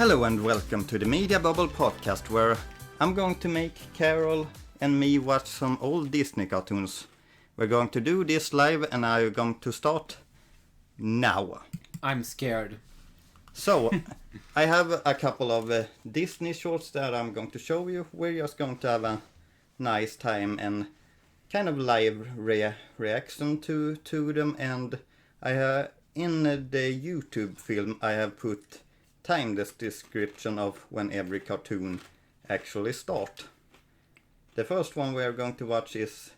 Hello and welcome to the Media Bubble podcast, where I'm going to make Karol and me watch some old Disney cartoons. We're going to do this live and I'm going to start now. I'm scared. So, I have a couple of Disney shorts that I'm going to show you. We're just going to have a nice time and kind of live reaction to them. And I in the YouTube film I have put timeless description of when every cartoon actually start. The first one we are going to watch is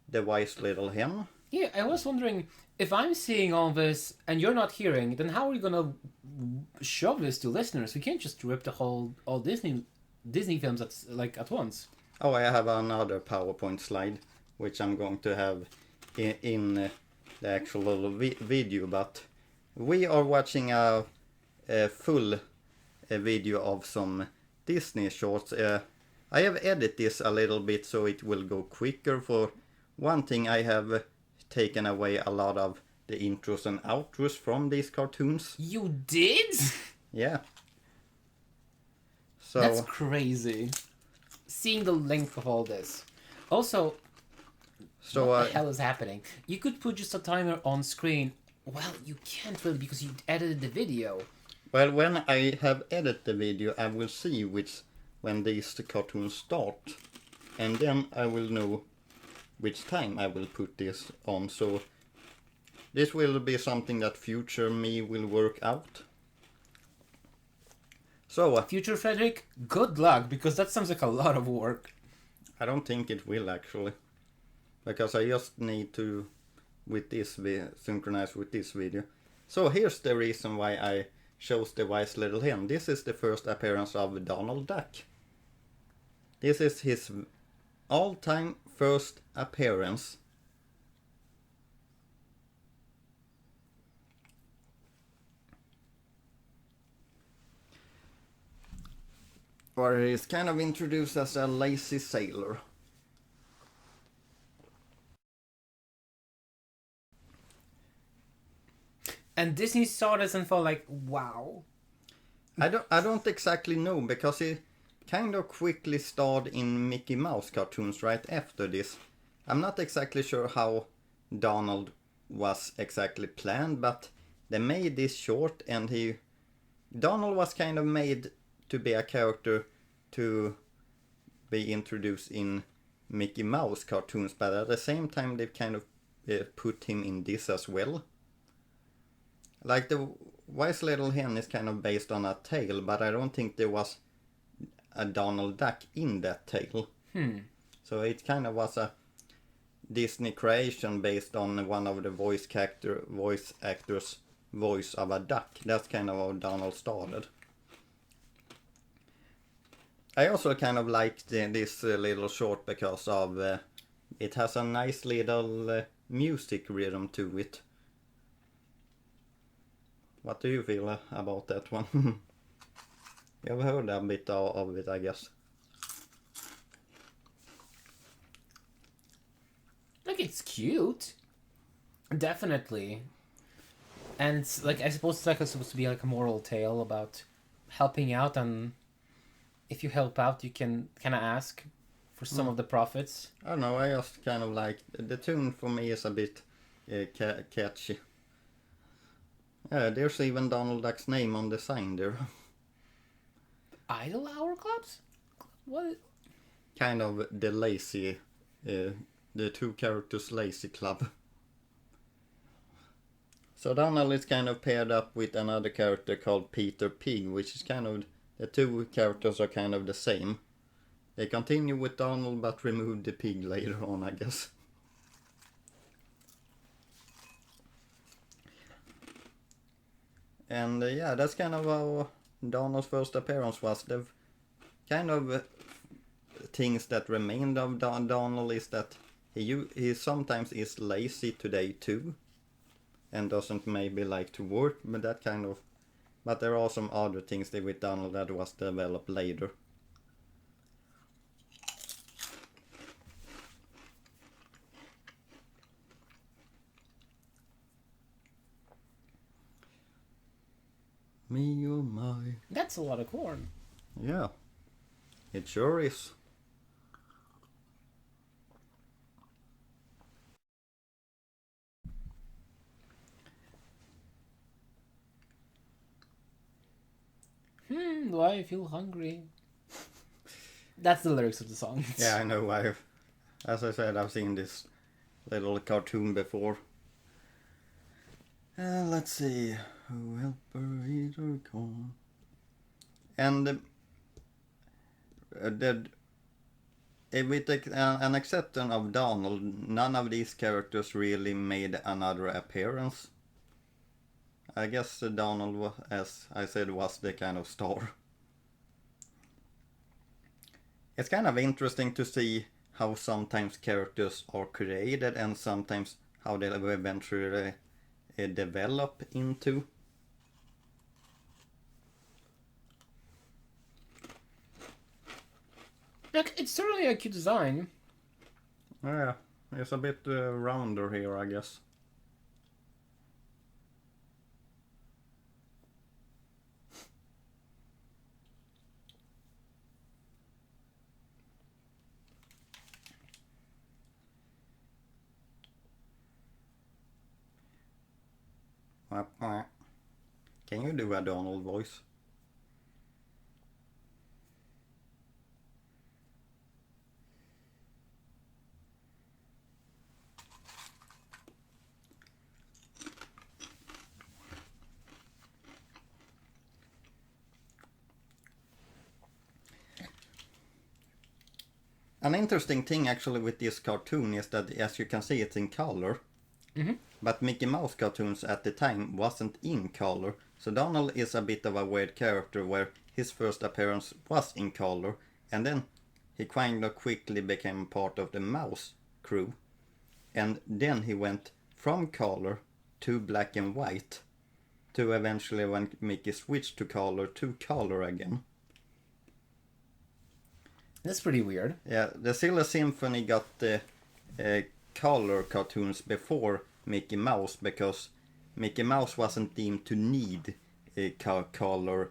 The Wise Little Hen. Yeah, I was wondering, if I'm seeing all this and you're not hearing, then how are we gonna show this to listeners? We can't just rip all Disney films at once. Oh, I have another PowerPoint slide, which I'm going to have in the actual video, but we are watching a full video of some Disney shorts. I have edited this a little bit so it will go quicker. For one thing, I have taken away a lot of the intros and outros from these cartoons. You did? Yeah. So that's crazy. Seeing the length of all this. Also, what the hell is happening? You could put just a timer on screen. Well, you can't really because you edited the video. Well, when I have edited the video, I will see when these cartoons start, and then I will know which time I will put this on. So this will be something that future me will work out. So future Fredrik, good luck, because that sounds like a lot of work. I don't think it will actually, because I just need to synchronize with this video. So here's the reason why I chose The Wise Little Hen. This is the first appearance of Donald Duck. This is his all-time first appearance. Where he's kind of introduced as a lazy sailor. And Disney saw this and thought like, wow. I don't exactly know, because he kind of quickly starred in Mickey Mouse cartoons right after this. I'm not exactly sure how Donald was exactly planned, but they made this short and Donald was kind of made to be a character to be introduced in Mickey Mouse cartoons, but at the same time they kind of put him in this as well. Like The Wise Little Hen is kind of based on a tale, but I don't think there was a Donald Duck in that tale. So it kind of was a Disney creation based on one of the voice actors' voice of a duck. That's kind of how Donald started. I also kind of liked this little short because of it has a nice little music rhythm to it. What do you feel about that one? You've heard a bit of it, I guess. Like, it's cute. Definitely. And it's like, I suppose it's like supposed to be like a moral tale about helping out, and if you help out you can kind of ask for some of the profits. I don't know, I just kind of like the tune. For me is a bit catchy. Yeah, there's even Donald Duck's name on the sign there. Idle Hour Clubs? What? Kind of the lazy, the two characters lazy club. So Donald is kind of paired up with another character called Peter Pig, which is kind of, the two characters are kind of the same. They continue with Donald but remove the pig later on, I guess. And yeah, that's kind of how Donald's first appearance was. The kind of things that remained of Donald is that he sometimes is lazy today too, and doesn't maybe like to work, but there are some other things with Donald that was developed later. Me, oh my. That's a lot of corn. Yeah, it sure is. Why I feel hungry. That's the lyrics of the song. Yeah, I know. As I said, I've seen this little cartoon before. Let's see. Who helped her eat her corn? And with an exception of Donald, none of these characters really made another appearance. I guess Donald, as I said, was the kind of star. It's kind of interesting to see how sometimes characters are created and sometimes how they eventually develop into. Like, it's certainly a cute design. Yeah, it's a bit rounder here, I guess. Can you do a Donald voice? An interesting thing actually with this cartoon is that, as you can see, it's in color. Mm-hmm. But Mickey Mouse cartoons at the time wasn't in color, so Donald is a bit of a weird character where his first appearance was in color, and then he kind of quickly became part of the Mouse crew, and then he went from color to black and white, to eventually when Mickey switched to color again. That's pretty weird. Yeah, the Silver Symphony got the color cartoons before Mickey Mouse because Mickey Mouse wasn't deemed to need color.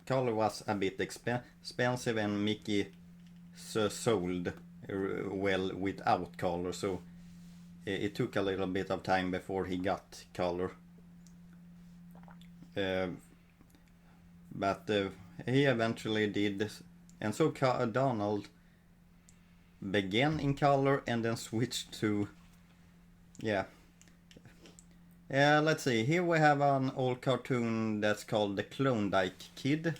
Color was a bit expensive and Mickey sold well without color, so it took a little bit of time before he got color. But he eventually did this. And so Donald began in color and then switched to, let's see, here we have an old cartoon that's called The Klondike Kid,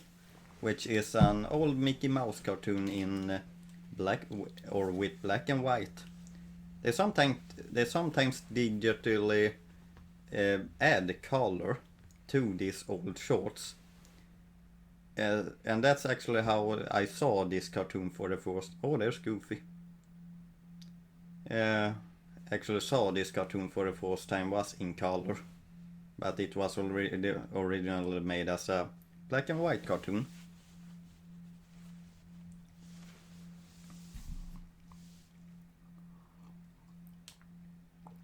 which is an old Mickey Mouse cartoon in black or with black and white. They sometimes digitally add color to these old shorts. And that's actually how I saw this cartoon for the first. Oh, there's Goofy. Actually saw this cartoon for the first time was in color, but it was already originally made as a black and white cartoon.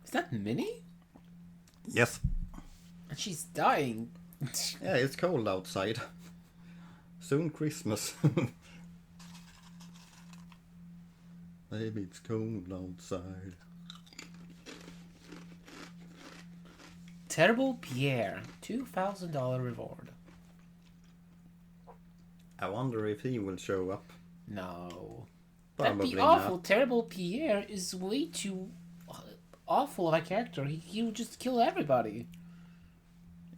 Is that Minnie? Yes. And she's dying. Yeah, it's cold outside. Soon Christmas. Baby, it's cold outside. Terrible Pierre, $2,000 reward. I wonder if he will show up. No. Probably That'd be awful. not. Terrible Pierre is way too awful of a character. He would just kill everybody.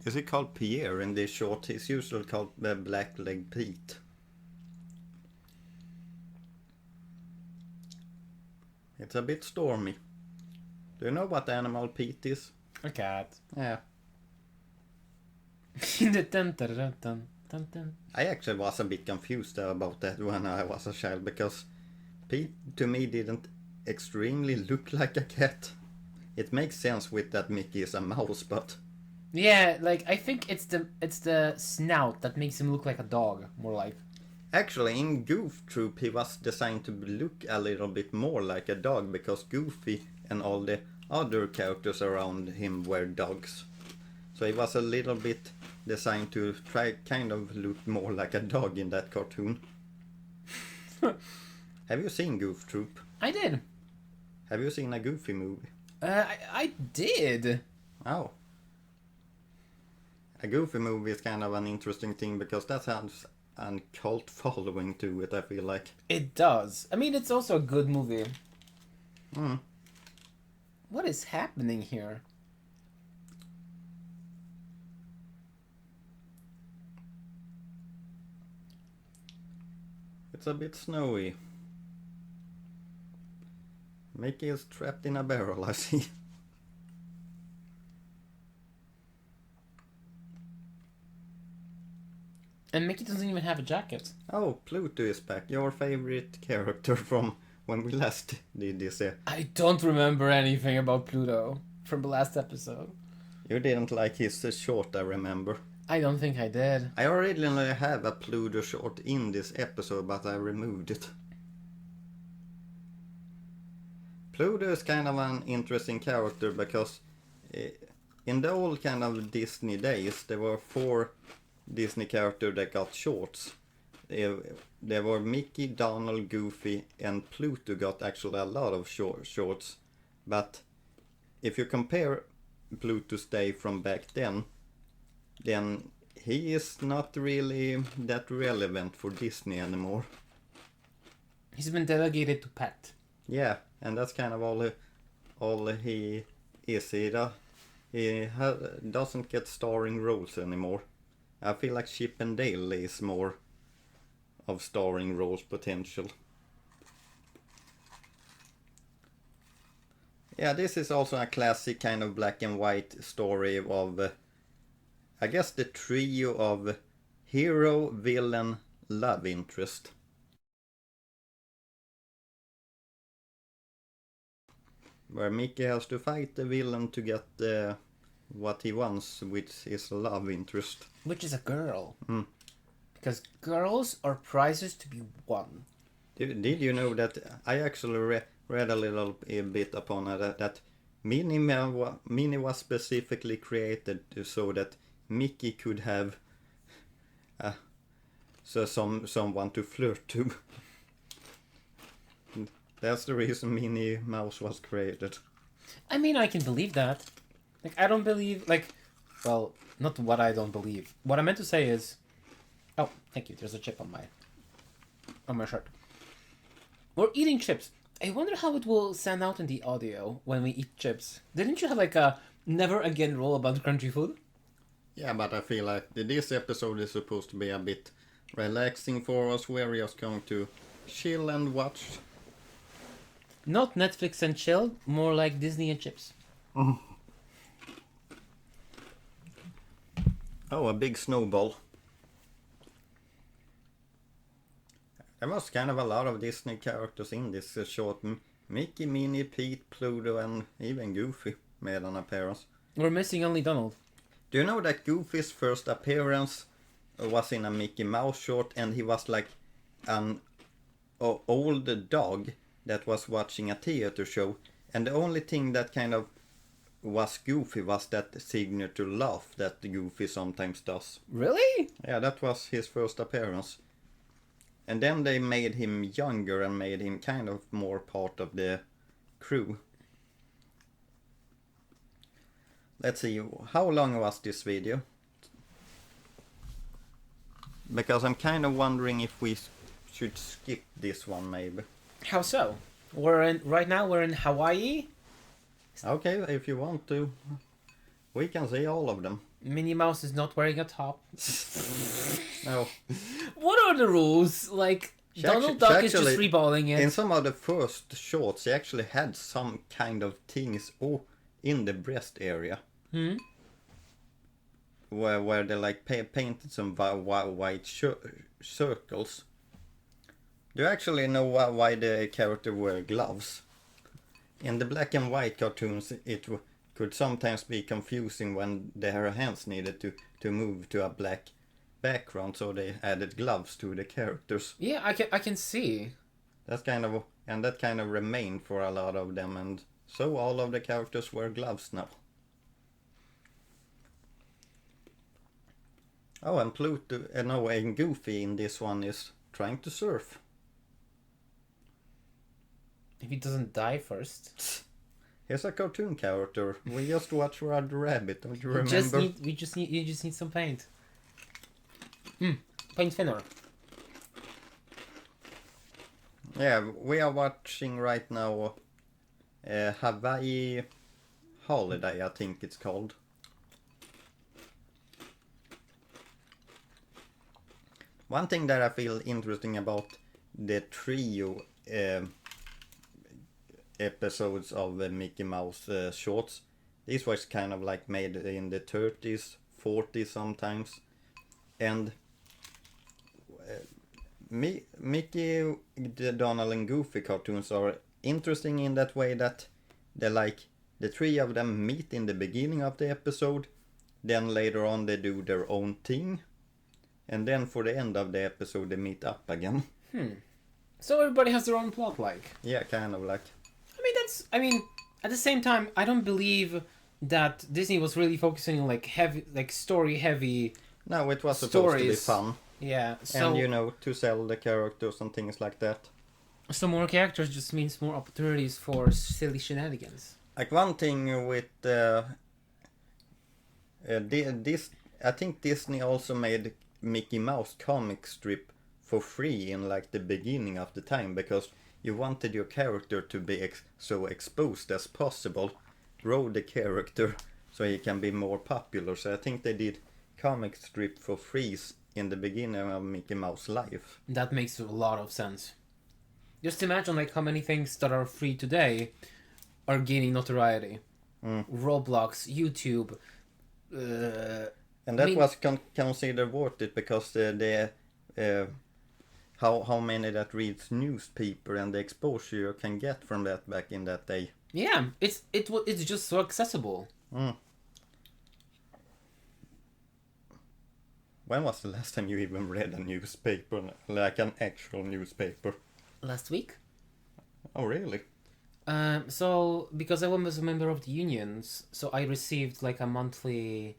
Is he called Pierre in this short? He's usually called Blackleg Pete. It's a bit stormy. Do you know what animal Pete is? A cat. Yeah. Dun, dun, dun, dun, dun, dun. I actually was a bit confused about that when I was a child because Pete to me didn't extremely look like a cat. It makes sense with that Mickey is a mouse, but Yeah, like I think it's the snout that makes him look like a dog, more like. actually in Goof Troop he was designed to look a little bit more like a dog because Goofy and all the other characters around him were dogs. So he was a little bit designed to try kind of look more like a dog in that cartoon. Have you seen Goof Troop? I did. Have you seen a Goofy movie? I did. Oh. A Goofy movie is kind of an interesting thing because that has a cult following to it, I feel like. It does. I mean, it's also a good movie. Mm. What is happening here? It's a bit snowy. Mickey is trapped in a barrel, I see. And Mickey doesn't even have a jacket. Oh, Pluto is back. Your favorite character from when we last did this. I don't remember anything about Pluto from the last episode. You didn't like his short, I remember. I don't think I did. I originally have a Pluto short in this episode, but I removed it. Pluto is kind of an interesting character because in the old kind of Disney days, there were 4 Disney characters that got shorts. There were Mickey, Donald, Goofy, and Pluto got actually a lot of shorts. But if you compare Pluto's day from back then he is not really that relevant for Disney anymore. He's been delegated to Pat. Yeah, and that's kind of all he is. He doesn't get starring roles anymore. I feel like Chip and Dale is more of starring roles potential. Yeah, this is also a classic kind of black and white story of, I guess, the trio of hero, villain, love interest. Where Mickey has to fight the villain to get what he wants with his love interest. Which is a girl. Mm. Because girls are prizes to be won. Did you know that I actually read a little bit upon that Minnie was specifically created so that Mickey could have someone to flirt to. That's the reason Minnie Mouse was created. I mean, I can believe that. Like, I don't believe, like, well, not what I don't believe. What I meant to say is, oh, thank you. There's a chip on my shirt. We're eating chips. I wonder how it will sound out in the audio when we eat chips. Didn't you have like a never again rule about crunchy food? Yeah, but I feel like this episode is supposed to be a bit relaxing for us. We're just going to chill and watch. Not Netflix and chill, more like Disney and chips. Oh, a big snowball. There was kind of a lot of Disney characters in this short. Mickey, Minnie, Pete, Pluto, and even Goofy made an appearance. We're missing only Donald. Do you know that Goofy's first appearance was in a Mickey Mouse short, and he was like an old dog that was watching a theater show, and the only thing that kind of was Goofy was that signature laugh that Goofy sometimes does. Really? Yeah, that was his first appearance. And then they made him younger and made him kind of more part of the crew. Let's see, how long was this video? Because I'm kind of wondering if we should skip this one maybe. How so? Right now we're in Hawaii. Okay, if you want to. We can see all of them. Minnie Mouse is not wearing a top. No. What are the rules? Like, Donald Duck is just reballing it. In some of the first shorts, he actually had some kind of things in the breast area. Hmm? Where they like painted some white circles. Do you actually know why the character wear gloves? In the black and white cartoons, it could sometimes be confusing when their hands needed to move to a black background, so they added gloves to the characters. Yeah, I can see. That kind of remained for a lot of them, and so all of the characters wear gloves now. Oh, and Pluto, no, and Goofy in this one is trying to surf. If he doesn't die first. He's a cartoon character. We just watched Roger Rabbit, don't you remember? You just need some paint. Paint thinner. Yeah, we are watching right now Hawaii Holiday, I think it's called. One thing that I feel interesting about the trio episodes of the Mickey Mouse shorts, these was kind of like made in the 30s, 40s sometimes, and Mickey, Donald and Goofy cartoons are interesting in that way that they like the three of them meet in the beginning of the episode, then later on they do their own thing, and then for the end of the episode they meet up again. So everybody has their own plot, like. Yeah, kind of like. I mean, at the same time, I don't believe that Disney was really focusing on like story heavy. No, it was supposed to be fun. Yeah, so, And to sell the characters and things like that. So more characters just means more opportunities for silly shenanigans. Like one thing with this, I think Disney also made Mickey Mouse comic strip for free in like the beginning of the time, because you wanted your character to be so exposed as possible. Grow the character so he can be more popular. So I think they did comic strip for free in the beginning of Mickey Mouse life. That makes a lot of sense. Just imagine like how many things that are free today are gaining notoriety. Roblox, YouTube. And that was considered worth it because how many that reads newspaper and the exposure you can get from that back in that day. Yeah, it's just so accessible. When was the last time you even read a newspaper, like an actual newspaper? Last week. Oh, really? So because I was a member of the unions, so I received like a monthly,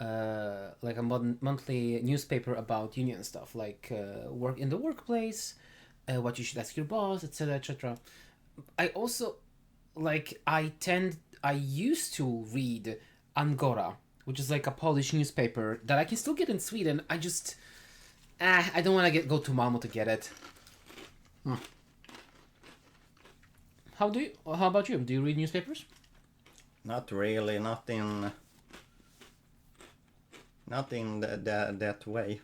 monthly newspaper about union stuff, like work in the workplace, what you should ask your boss, etc., etc. I also, I used to read Angora, which is like a Polish newspaper that I can still get in Sweden. I just, I don't want to go to Malmo to get it. How about you? Do you read newspapers? Not really, not in that way.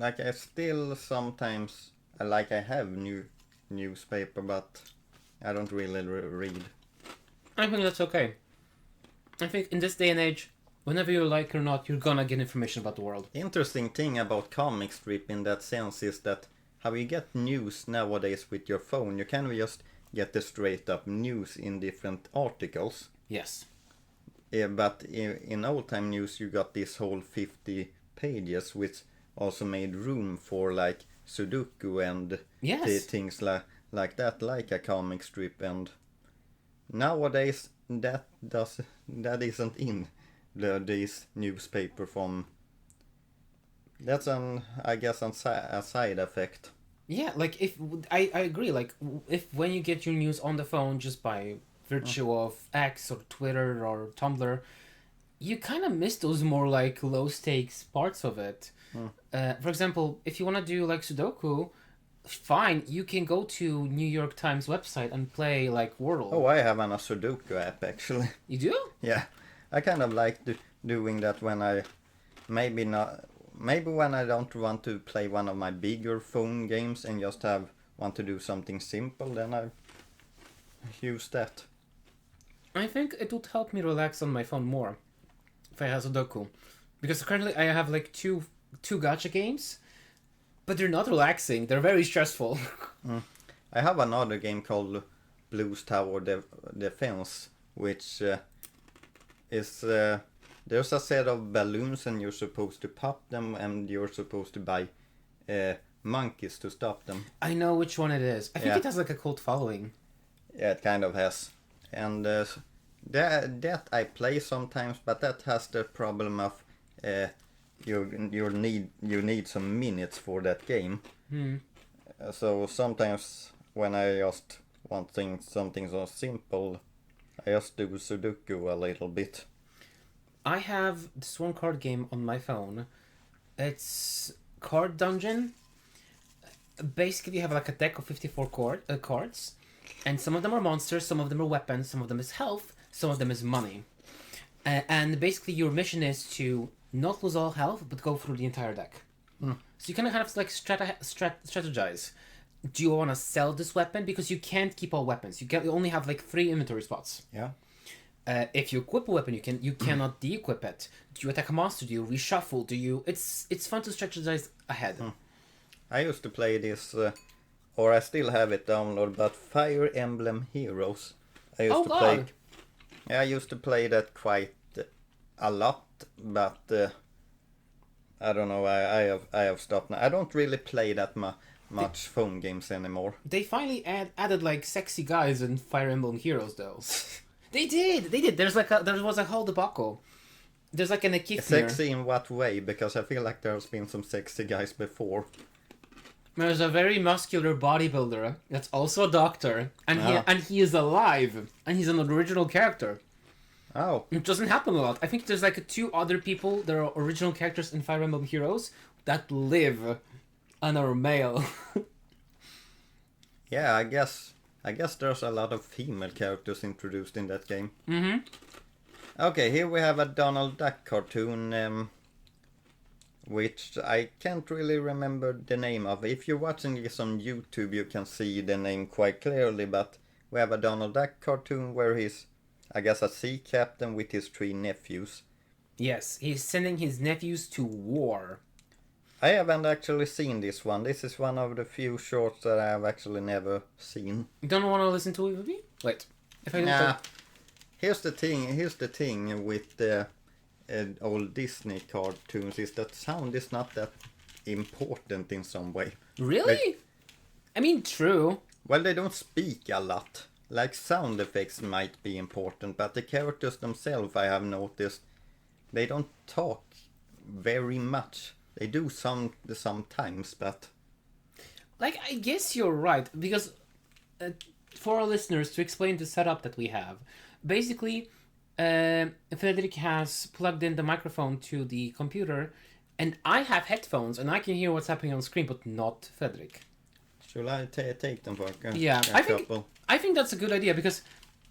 I still sometimes, I have newspaper, but I don't really read. I think that's okay. I think in this day and age, whenever you like or not, you're gonna get information about the world. Interesting thing about comic strip in that sense is that how you get news nowadays with your phone, you can just get the straight up news in different articles. Yes. But in old time news you got this whole 50 pages, which also made room for like Sudoku and things like that, like a comic strip. And nowadays that isn't in this newspaper from. That's a side effect. Yeah, like if I agree. Like if when you get your news on the phone just by virtue of X or Twitter or Tumblr, you kind of miss those more like low stakes parts of it. For example, if you want to do like Sudoku, fine, you can go to New York Times website and play like Wordle. Oh, I have a Sudoku app actually. You do? Yeah, I kind of like doing that when I maybe when I don't want to play one of my bigger phone games and just want to do something simple, then I use that. I think it would help me relax on my phone more if I had Sudoku, because currently I have like two gacha games, but they're not relaxing. They're very stressful. I have another game called Blues Tower Defense, which is there's a set of balloons and you're supposed to pop them and you're supposed to buy monkeys to stop them. I know which one it is. I think it has like a cult following. Yeah, it kind of has. And That I play sometimes, but that has the problem of you need some minutes for that game. So sometimes when I just want something so simple, I just do Sudoku a little bit. I have this one card game on my phone. It's Card Dungeon. Basically, you have like a deck of 54 cards, and some of them are monsters, some of them are weapons, some of them is health, some of them is money. And basically, your mission is to not lose all health, but go through the entire deck. So you kind of like strategize. Do you want to sell this weapon? Because you can't keep all weapons. You only have like 3 inventory spots. Yeah. If you equip a weapon, you cannot de-equip it. Do you attack a monster? Do you reshuffle? Do you? It's fun to strategize ahead. I used to play this, or I still have it downloaded, but Fire Emblem Heroes. I used to play that quite a lot, but I don't know. I have stopped now. I don't really play that much phone games anymore. They finally added like sexy guys in Fire Emblem Heroes, though. They did. There was a whole debacle. There's like an Akith. Sexy in what way? Because I feel like there's been some sexy guys before. There's a very muscular bodybuilder that's also a doctor, and he is alive, and he's an original character. Oh. It doesn't happen a lot. I think there's like 2 other people that are original characters in Fire Emblem Heroes that live and are male. Yeah, I guess there's a lot of female characters introduced in that game. Mm-hmm. Okay, here we have a Donald Duck cartoon, which I can't really remember the name of. If you're watching this on YouTube, you can see the name quite clearly, but we have a Donald Duck cartoon where he's, I guess, a sea captain with his 3 nephews. Yes, he's sending his nephews to war. I haven't actually seen this one. This is one of the few shorts that I have actually never seen. You don't want to listen to it with me? Wait. If I don't Here's the thing with the old Disney cartoons is that sound is not that important in some way. Really? Like, I mean, true. Well, they don't speak a lot. Like sound effects might be important, but the characters themselves, I have noticed, they don't talk very much. They do sometimes, but... Like, I guess you're right, because for our listeners, to explain the setup that we have, basically, Fredrik has plugged in the microphone to the computer, and I have headphones, and I can hear what's happening on screen, but not Fredrik. Should I take them for a Yeah, couple? I think that's a good idea, because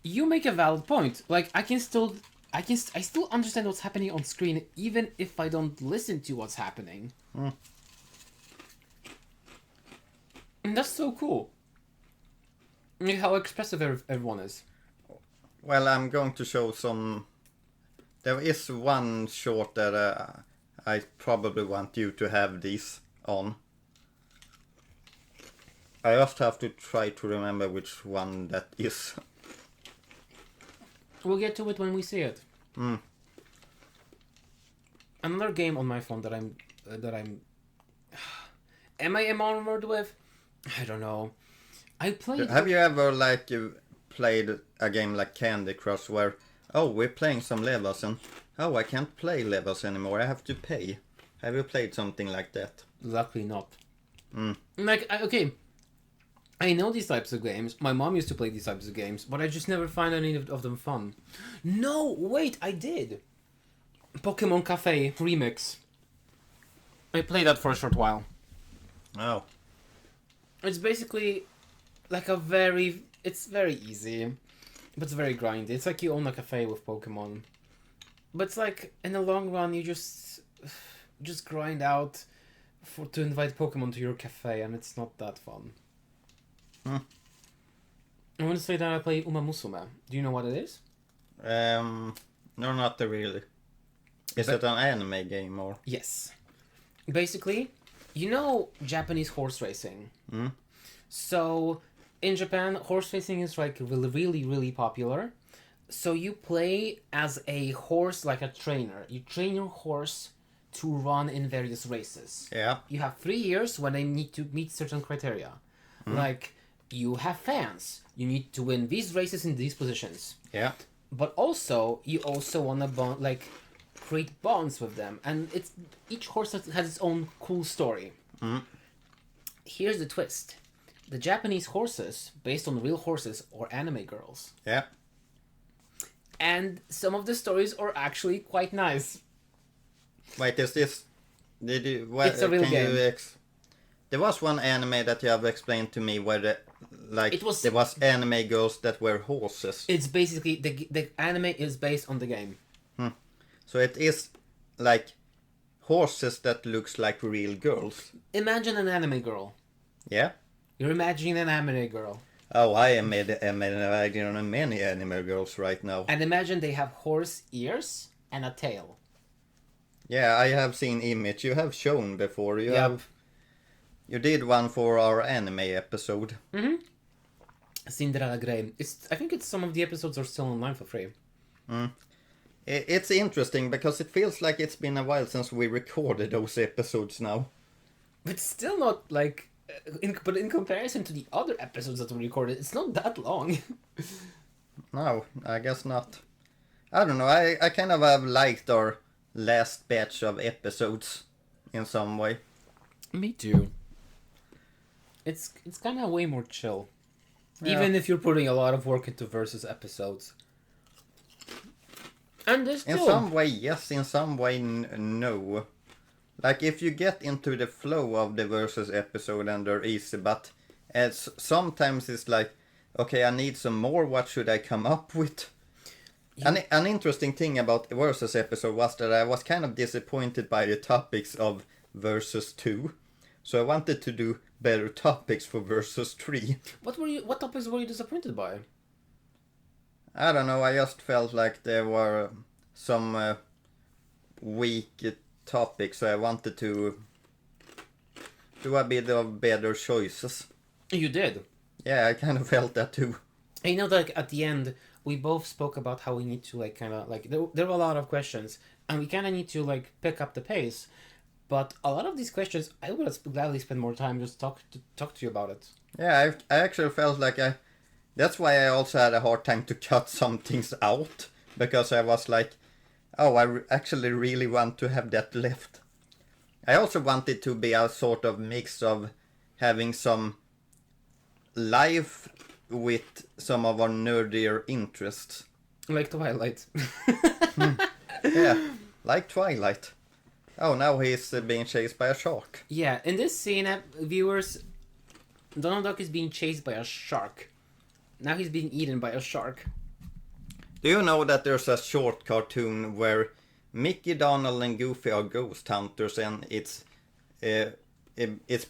you make a valid point. Like, I still understand what's happening on screen, even if I don't listen to what's happening. And that's so cool. Like how expressive everyone is. Well, I'm going to show some... There is one short that I probably want you to have these on. I just have to try to remember which one that is. We'll get to it when we see it. Another game on my phone that I'm am I enamored with? I don't know. I played. Have you ever played a game like Candy Crush where we're playing some levels and I can't play levels anymore, I have to pay? Have you played something like that? Luckily not. Like okay, I know these types of games. My mom used to play these types of games, but I just never find any of them fun. No, wait, I did. Pokemon Cafe Remix. I played that for a short while. Oh. It's basically like it's very easy, but it's very grindy. It's like you own a cafe with Pokemon. But it's like, in the long run, you just grind out to invite Pokemon to your cafe, and it's not that fun. I want to say that I play Uma Musume. Do you know what it is? No, not really. Is it an anime game or? Yes. Basically, you know Japanese horse racing. So, in Japan, horse racing is like really, really popular. So you play as a horse, like a trainer. You train your horse to run in various races. Yeah. You have 3 years when they need to meet certain criteria. Like, you have fans. You need to win these races in these positions. Yeah. but also you also want to bond, like create bonds with them, and it's each horse has its own cool story. Here's the twist: the Japanese horses, based on real horses, are anime girls. Yeah. And some of the stories are actually quite nice. Wait, is this? Did you? It's a real game. There was one anime that you have explained to me where there was anime girls that were horses. It's basically the anime is based on the game. So it is like horses that looks like real girls. Imagine an anime girl. Yeah. You're imagining an anime girl. Oh, I am imagining many anime girls right now. And imagine they have horse ears and a tail. Yeah, I have seen image. You have shown before. You did one for our anime episode. Mm-hmm. Cinderella Grey. I think some of the episodes are still online for free. It's interesting because it feels like it's been a while since we recorded those episodes now. But still not like... but in comparison to the other episodes that we recorded, it's not that long. No, I guess not. I don't know, I kind of have liked our last batch of episodes in some way. Me too. It's kind of way more chill. Yeah. Even if you're putting a lot of work into versus episodes. And there's still... In some way, yes. In some way, no. Like, if you get into the flow of the versus episode and they're easy, but sometimes it's like, okay, I need some more, what should I come up with? An interesting thing about the versus episode was that I was kind of disappointed by the topics of versus 2. So I wanted to do better topics for versus 3. What topics were you disappointed by? I don't know, I just felt like there were some weak topics, so I wanted to do a bit of better choices. You did? Yeah, I kind of felt that too. And you know, like, at the end, we both spoke about how we need to, like, kind of, like, there were a lot of questions, and we kind of need to, like, pick up the pace. But a lot of these questions, I would have gladly spent more time just talk to you about it. Yeah, I actually felt like that's why I also had a hard time to cut some things out, because I was like, oh, I actually really want to have that left. I also wanted to be a sort of mix of having some life with some of our nerdier interests. Like Twilight. Yeah, like Twilight. Oh, now he's being chased by a shark. Yeah, in this scene, viewers, Donald Duck is being chased by a shark. Now he's being eaten by a shark. Do you know that there's a short cartoon where Mickey, Donald, and Goofy are ghost hunters, and it's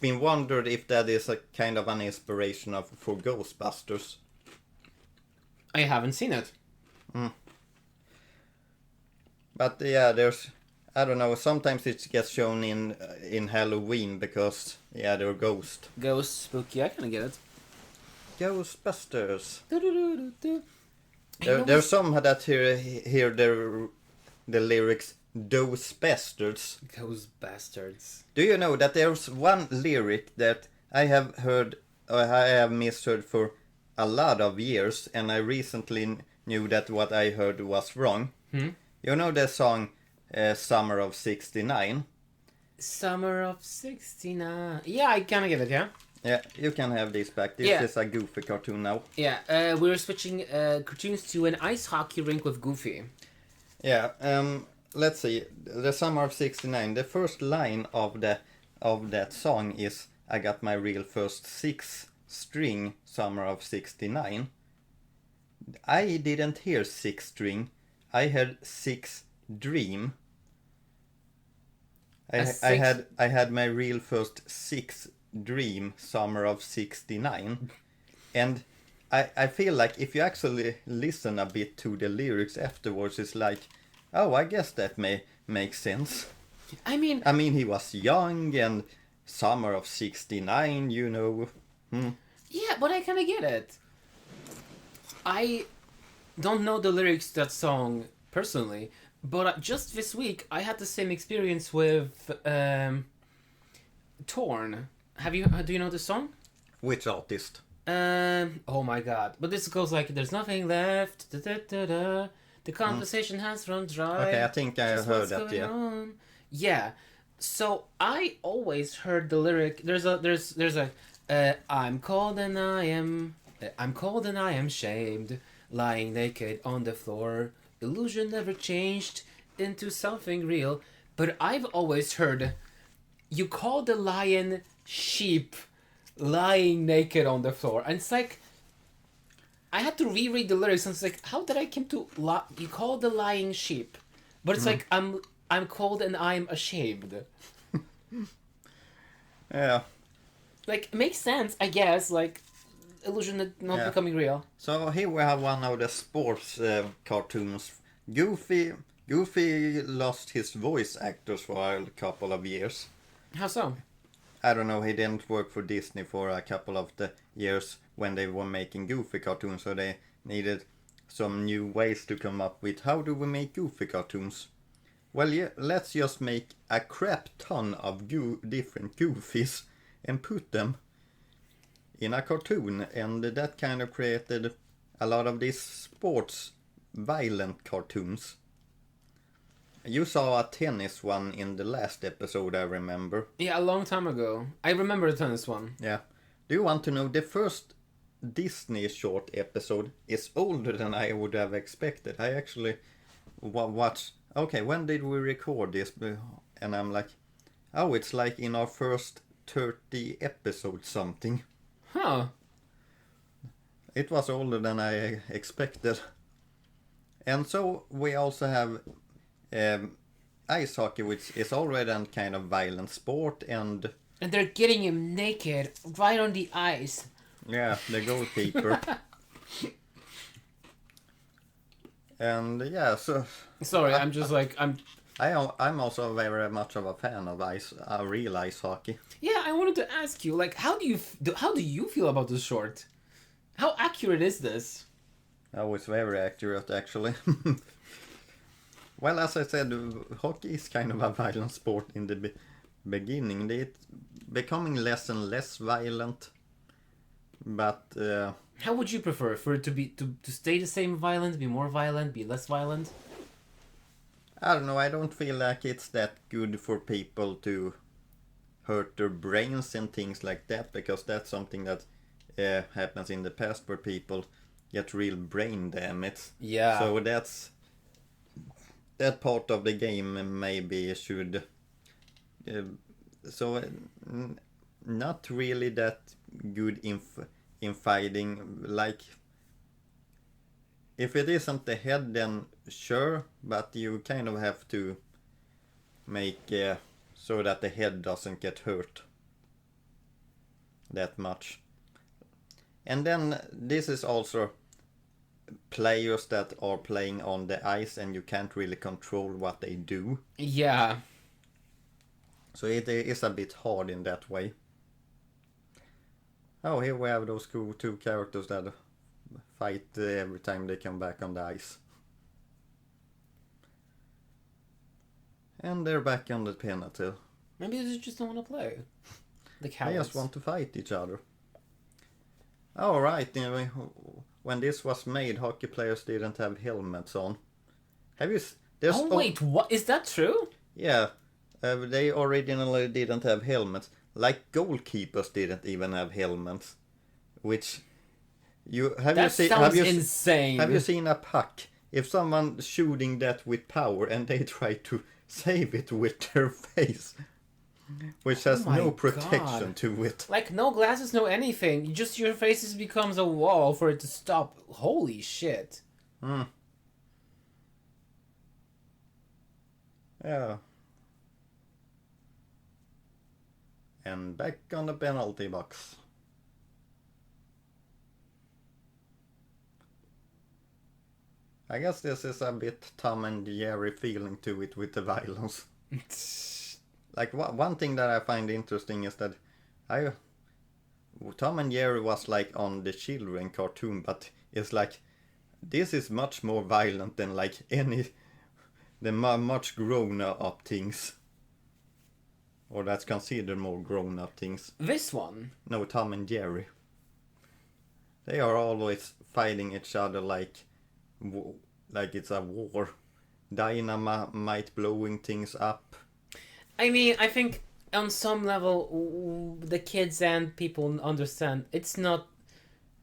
been wondered if that is a kind of an inspiration for Ghostbusters. I haven't seen it. But yeah, I don't know, sometimes it gets shown in Halloween because, yeah, they're ghosts. Ghost, spooky, I kind of get it. Ghostbusters. There's some that hear the lyrics, those bastards. Ghost bastards. Do you know that there's one lyric that I have heard, or I have misheard for a lot of years, and I recently knew that what I heard was wrong. You know the song Summer of 69? Summer of 69. Yeah, I kind of get it, yeah? Yeah, you can have this back. This is a Goofy cartoon now. Yeah, we're switching cartoons to an ice hockey rink with Goofy. Yeah, let's see. The Summer of 69. The first line of that song is, I got my real first 6-string Summer of 69. I didn't hear 6-string. I heard 6-dream. I had my real first 6-dream Summer of 69. And I feel like if you actually listen a bit to the lyrics afterwards, it's like, oh, I guess that may make sense. I mean, he was young and Summer of 69, you know. Yeah, but I kind of get it. I don't know the lyrics to that song personally, but just this week I had the same experience with Torn. Do you know the song? Which artist? Oh my god. But this goes like, there's nothing left. Da, da, da, da. The conversation has run dry. Okay, I think I Just heard what's that, going yeah. on? Yeah. So I always heard the lyric. There's a I'm cold and I'm cold and I am shamed, lying naked on the floor. Illusion never changed into something real. But I've always heard you call the lion sheep, lying naked on the floor, and it's like I had to reread the lyrics, and it's like, how did I come to you call the lying sheep, but it's like I'm cold and I'm ashamed. Yeah. Like, it makes sense, I guess. Like, illusion not becoming real. So here we have one of the sports cartoons. Goofy lost his voice actors for a couple of years. How so? I don't know, he didn't work for Disney for a couple of the years when they were making Goofy cartoons, so they needed some new ways to come up with how do we make Goofy cartoons. Well, yeah, let's just make a crap ton of different Goofies and put them in a cartoon, and that kind of created a lot of these sports violent cartoons. You saw a tennis one in the last episode, I remember. Yeah, a long time ago. I remember the tennis one. Yeah. Do you want to know, the first Disney short episode is older than I would have expected. I actually watched, okay, when did we record this? And I'm like, oh, it's like in our first 30 episodes something. Huh. It was older than I expected. And so we also have ice hockey, which is already a kind of violent sport, and they're getting him naked right on the ice. Yeah, the goalkeeper. And yeah, so Sorry, I'm just like I'm also very much of a fan of real ice hockey. Yeah, I wanted to ask you, like, how do you feel about this short? How accurate is this? Oh, it's very accurate, actually. Well, as I said, hockey is kind of a violent sport in the beginning. It's becoming less and less violent, but how would you prefer for it to stay the same violent, be more violent, be less violent? I don't know. I don't feel like it's that good for people to hurt their brains and things like that, because that's something that happens in the past where people get real brain damage. Yeah. So that part of the game maybe should. Not really that good in fighting. Like, if it isn't the head, then sure, but you kind of have to make so that the head doesn't get hurt that much. And then this is also players that are playing on the ice and you can't really control what they do. Yeah. So it is a bit hard in that way. Oh, here we have those cool two characters that fight every time they come back on the ice. And they're back on the penalty. Maybe they just don't want to play. The They cowards. just want to fight each other. Alright, when this was made, hockey players didn't have helmets on. Have you... wait, what? Is that true? Yeah, they originally didn't have helmets. Like, goalkeepers didn't even have helmets. Which... Sounds insane. Have you seen a puck? If someone shooting that with power and they try to save it with their face, which has no protection to it. Like, no glasses, no anything. Just your face becomes a wall for it to stop. Holy shit. Yeah. And back on the penalty box. I guess this is a bit Tom and Jerry feeling to it with the violence. Like, one thing that I find interesting is that Tom and Jerry was like on the children cartoon, but it's like, this is much more violent than like the much grown up things. Or that's considered more grown up things. This one? No, Tom and Jerry. They are always fighting each other like it's a war. Dynamite blowing things up. I mean, I think on some level, the kids and people understand it's not.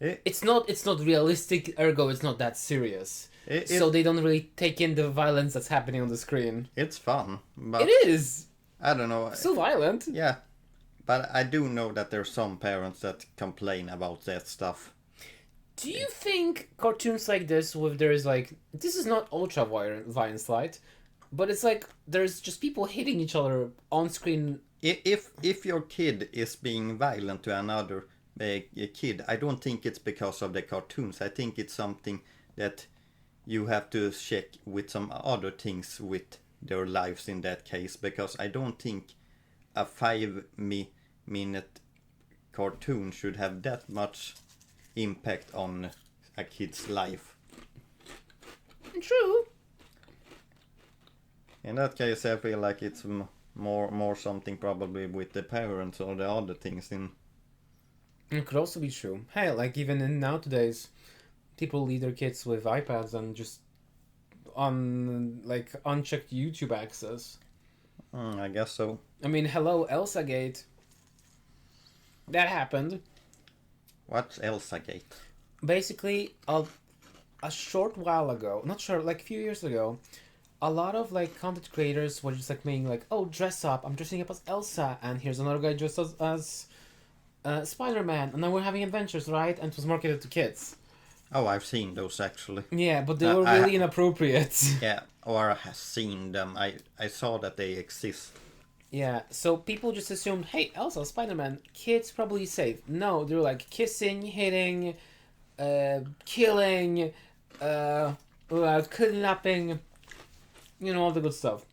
It, It's not realistic. Ergo, it's not that serious. So they don't really take in the violence that's happening on the screen. it's fun, but It is I don't know. still violent. Yeah, but I do know that there's some parents that complain about that stuff. Do you think cartoons like this, with there's like this is not ultra violence light, but it's like there's just people hitting each other on screen. If your kid is being violent to another kid, I don't think it's because of the cartoons. I think it's something that you have to check with some other things with their lives in that case, because I don't think a 5-minute cartoon should have that much impact on a kid's life. True. In that case, I feel like it's more something probably with the parents or the other things in. It could also be true. Hey, like even in nowadays, people leave their kids with iPads and just on like unchecked YouTube access. I guess so. I mean, hello, Elsa Gate. That happened. What's Elsa Gate? Basically, a short while ago, not sure, like a few years ago, a lot of like content creators were just like being like, "Oh, dress up! I'm dressing up as Elsa, and here's another guy dressed as Spider-Man, and now we're having adventures, right?" And it was marketed to kids. Oh, I've seen those actually. Yeah, but they were really inappropriate. Yeah, or I have seen them. I saw that they exist. Yeah, so people just assumed, hey, Elsa, Spider-Man, kids probably safe. No, they're like kissing, hitting, killing, kidnapping, all the good stuff.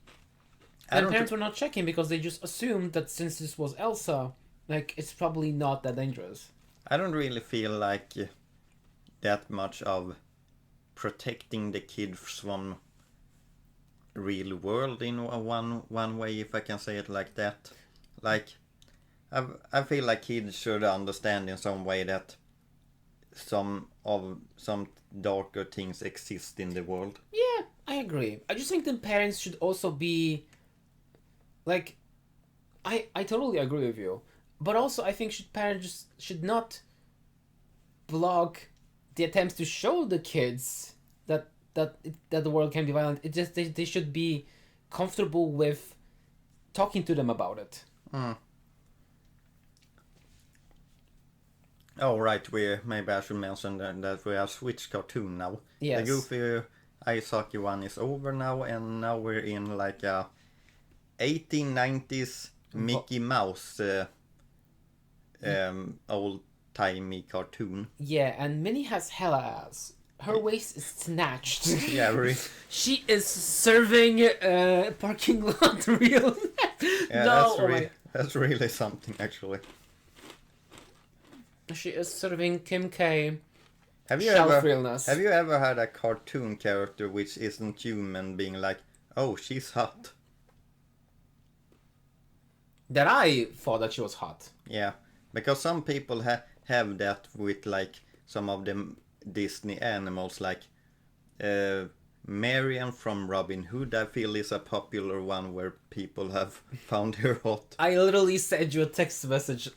And parents were not checking because they just assumed that since this was Elsa, like, it's probably not that dangerous. I don't really feel like that much of protecting the kids from real world in one way, if I can say it like that. Like, I feel like kids should understand in some way that some darker things exist in the world. Yeah, I agree. I just think the parents should also be like, I totally agree with you, but also I think parents should not block the attempts to show the kids that the world can be violent. It just they should be comfortable with talking to them about it. Oh right, maybe I should mention that we have switched cartoon now. Yes. The Goofy Ice Hockey one is over now, and now we're in like a 1890s Mickey Mouse old-timey cartoon. Yeah, and Minnie has hella ass. Her waist is snatched. Yeah, really. She is serving parking lot real. Yeah, No, that's really something actually. She is serving Kim K. Have you realness. Have you ever had a cartoon character which isn't human being like, "Oh, she's hot"? That I thought that she was hot. Yeah, because some people have that with like some of them Disney animals, like Marian from Robin Hood. I feel is a popular one where people have found her hot. I literally sent you a text message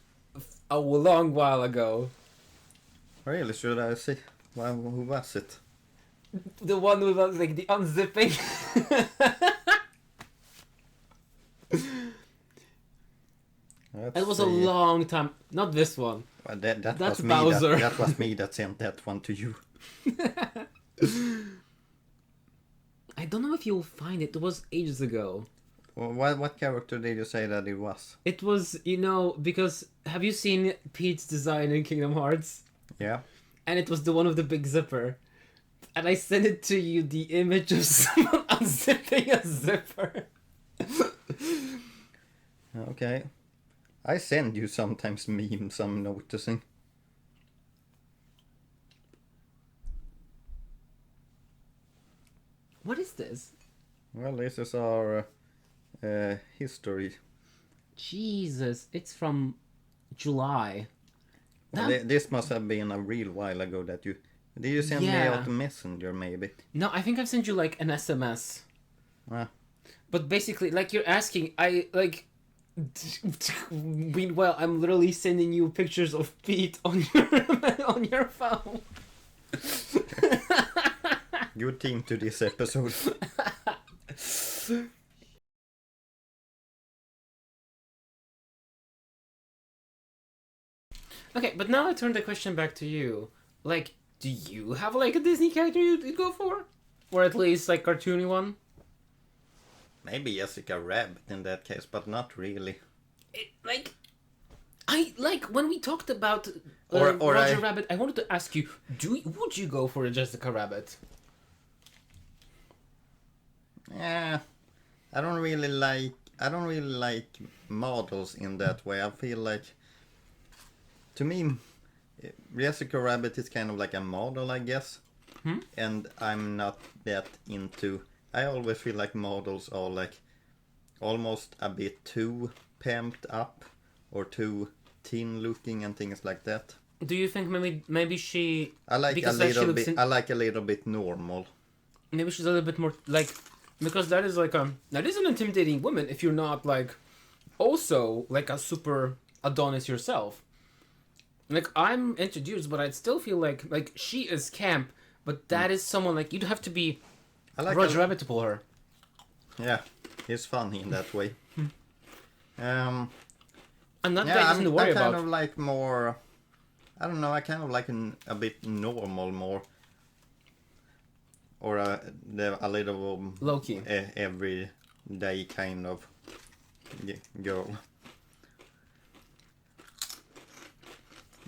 a long while ago. Really? Should I see? Well, who was it? The one with like the unzipping. It was a long time. Not this one. Well, that That's was me. Bowser. That was me that sent that one to you. I don't know if you'll find it. It was ages ago. Well, what character did you say that it was? It was, because have you seen Pete's design in Kingdom Hearts? Yeah. And it was the one with the big zipper. And I sent it to you, the image of someone unzipping a zipper. Okay. I send you sometimes memes I'm noticing. What is this? Well, this is our history. Jesus, it's from July. This must have been a real while ago that you... Did you send me out a messenger, maybe? No, I think I've sent you, like, an SMS. Ah. But basically, like, you're asking, meanwhile, I'm literally sending you pictures of feet on your phone. Good team to this episode. Okay, but now I turn the question back to you. Like, do you have, like, a Disney character you'd go for? Or at least, like, cartoony one? Maybe Jessica Rabbit in that case, but not really. When we talked about Or Roger Rabbit, I wanted to ask you, would you go for a Jessica Rabbit? Yeah, I don't really like models in that way. I feel like, to me, Jessica Rabbit is kind of like a model, I guess. And I'm not that into... I always feel like models are like almost a bit too pumped up or too teen looking and things like that. Do you think maybe she... I like a little bit normal. Maybe she's a little bit more like... Because that is like an intimidating woman if you're not like also like a super Adonis yourself. Like, I'm introduced, but I'd still feel like she is camp, but that is someone like you'd have to be Roger Rabbit to pull her. Yeah, he's funny in that way. And that guy doesn't worry about. I kind of like more... I don't know, I kind of like a bit normal more. Or a little... Low-key. Everyday kind of girl.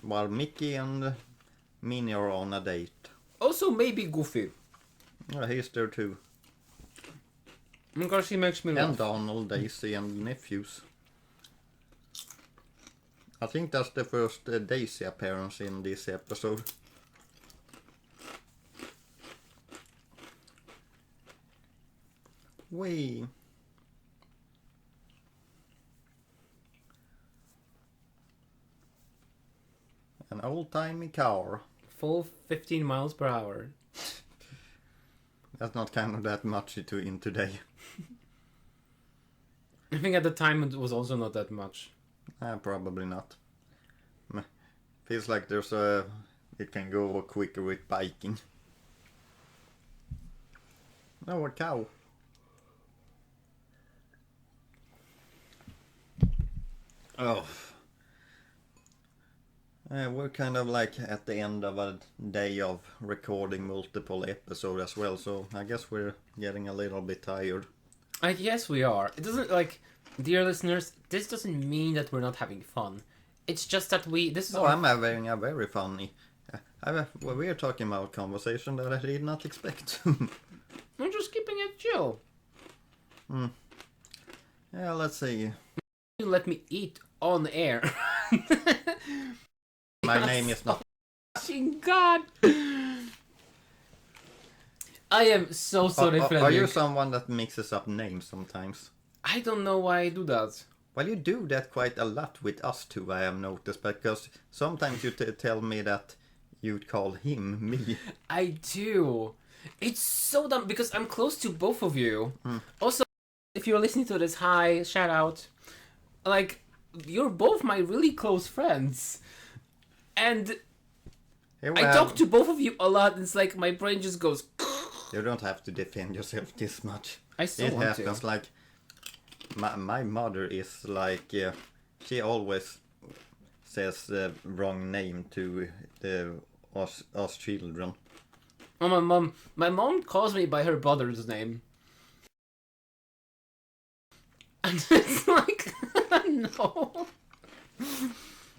While Mickey and Minnie are on a date. Also maybe Goofy. Yeah, he's there too. Because he makes me laugh. And Donald, Daisy and nephews. I think that's the first Daisy appearance in this episode. Whee! An old-timey car. Full 15 miles per hour. That's not kind of that much in today. I think at the time it was also not that much. Probably not. Feels like it can go quicker with biking. Oh, a cow. Oh. We're kind of like at the end of a day of recording multiple episodes as well, so I guess we're getting a little bit tired. I guess we are. It doesn't, like, dear listeners, this doesn't mean that we're not having fun. It's just that I'm having a very funny... we're talking about conversation that I did not expect. I'm just keeping it chill. Yeah, let's see. You let me eat on air. My name is not... God! I am so sorry, Fredrik. Are you someone that mixes up names sometimes? I don't know why I do that. Well, you do that quite a lot with us two, I have noticed, because sometimes you tell me that you'd call him me. I do. It's so dumb, because I'm close to both of you. Also, if you're listening to this, hi, shout out. Like, you're both my really close friends. And I talk to both of you a lot, and it's like my brain just goes... You don't have to defend yourself this much. I still want happens to. Like... My mother is like... she always says the wrong name to us children. Oh, my mom calls me by her brother's name. And it's like... no...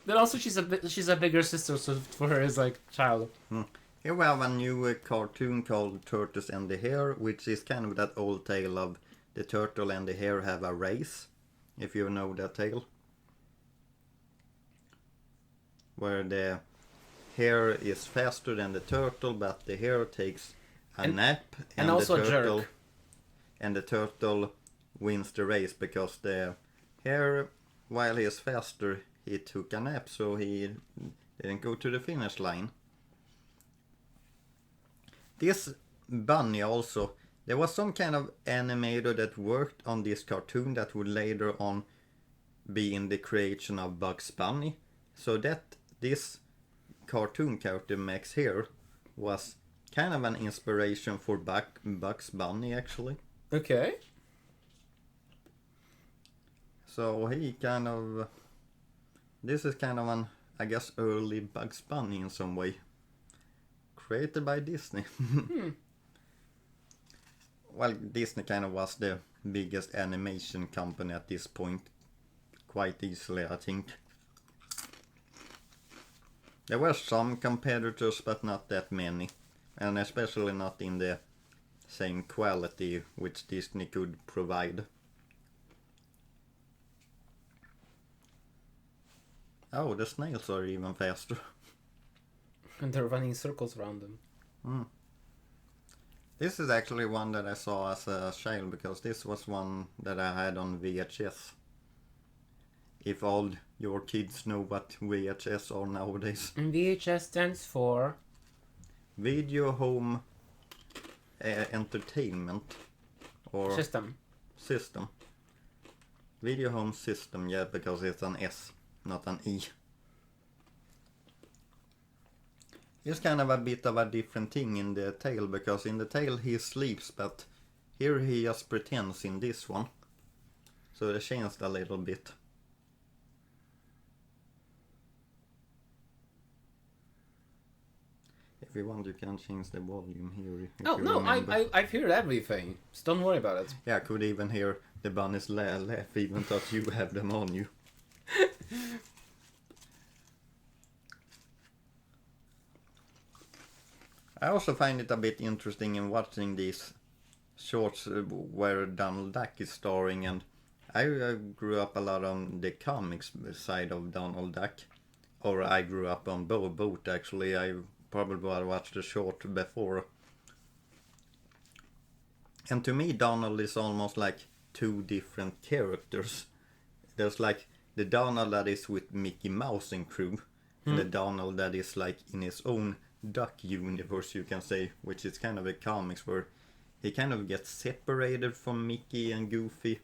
But also she's a bigger sister, so for her it's like child. Here we have a new cartoon called Turtles and the Hare, which is kind of that old tale of the turtle and the hare have a race, if you know that tale. Where the hare is faster than the turtle, but the hare takes a nap, and also a jerk. And the turtle wins the race because the hare, while he is faster, he took a nap, so he didn't go to the finish line. This bunny also, there was some kind of animator that worked on this cartoon that would later on be in the creation of Bugs Bunny. So that this cartoon character Max here was kind of an inspiration for Bugs Bunny actually. Okay. So he kind of, this is kind of an, I guess, early Bugs Bunny in some way. Created by Disney. Well, Disney kind of was the biggest animation company at this point. Quite easily, I think. There were some competitors, but not that many. And especially not in the same quality which Disney could provide. Oh, the snails are even faster. And they're running circles around them. This is actually one that I saw as a child, because this was one that I had on VHS. If all your kids know what VHS are nowadays. And VHS stands for Video Home Entertainment. Or System. Video Home System, yeah, because it's an S, not an E. It's kind of a bit of a different thing in the tale, because in the tale he sleeps, but here he just pretends in this one. So they changed a little bit. If you want, you can change the volume here. Oh, no, I've heard everything. So don't worry about it. Yeah, I could even hear the bunnies laugh even though you have them on you. I also find it a bit interesting in watching these shorts where Donald Duck is starring, and I grew up a lot on the comics side of Donald Duck. Or I grew up on both actually. I probably watched the short before. And to me, Donald is almost like two different characters. There's like the Donald that is with Mickey Mouse and crew, and the Donald that is like in his own Duck universe, you can say, which is kind of a comics where he kind of gets separated from Mickey and Goofy,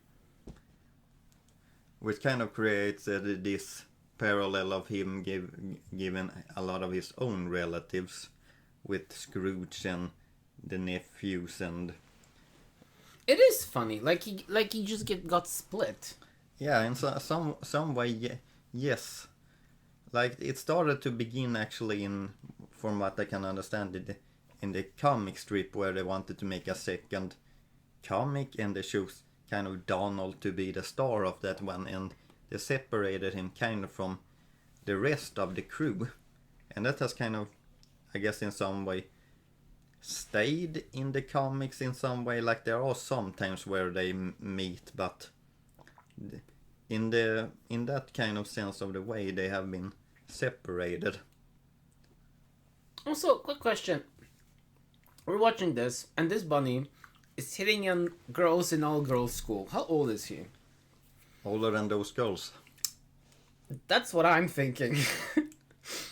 which kind of creates this parallel of him given a lot of his own relatives with Scrooge and the nephews. And it is funny, like he just got split. Yeah, in some way, yes. Like it started to begin actually from what I can understand, in the comic strip where they wanted to make a second comic, and they chose kind of Donald to be the star of that one, and they separated him kind of from the rest of the crew. And that has kind of, I guess in some way, stayed in the comics in some way. Like there are some times where they meet, but in that kind of sense of the way, they have been separated. Also, quick question. We're watching this, and this bunny is hitting on girls in all-girls school. How old is he? Older than those girls. That's what I'm thinking.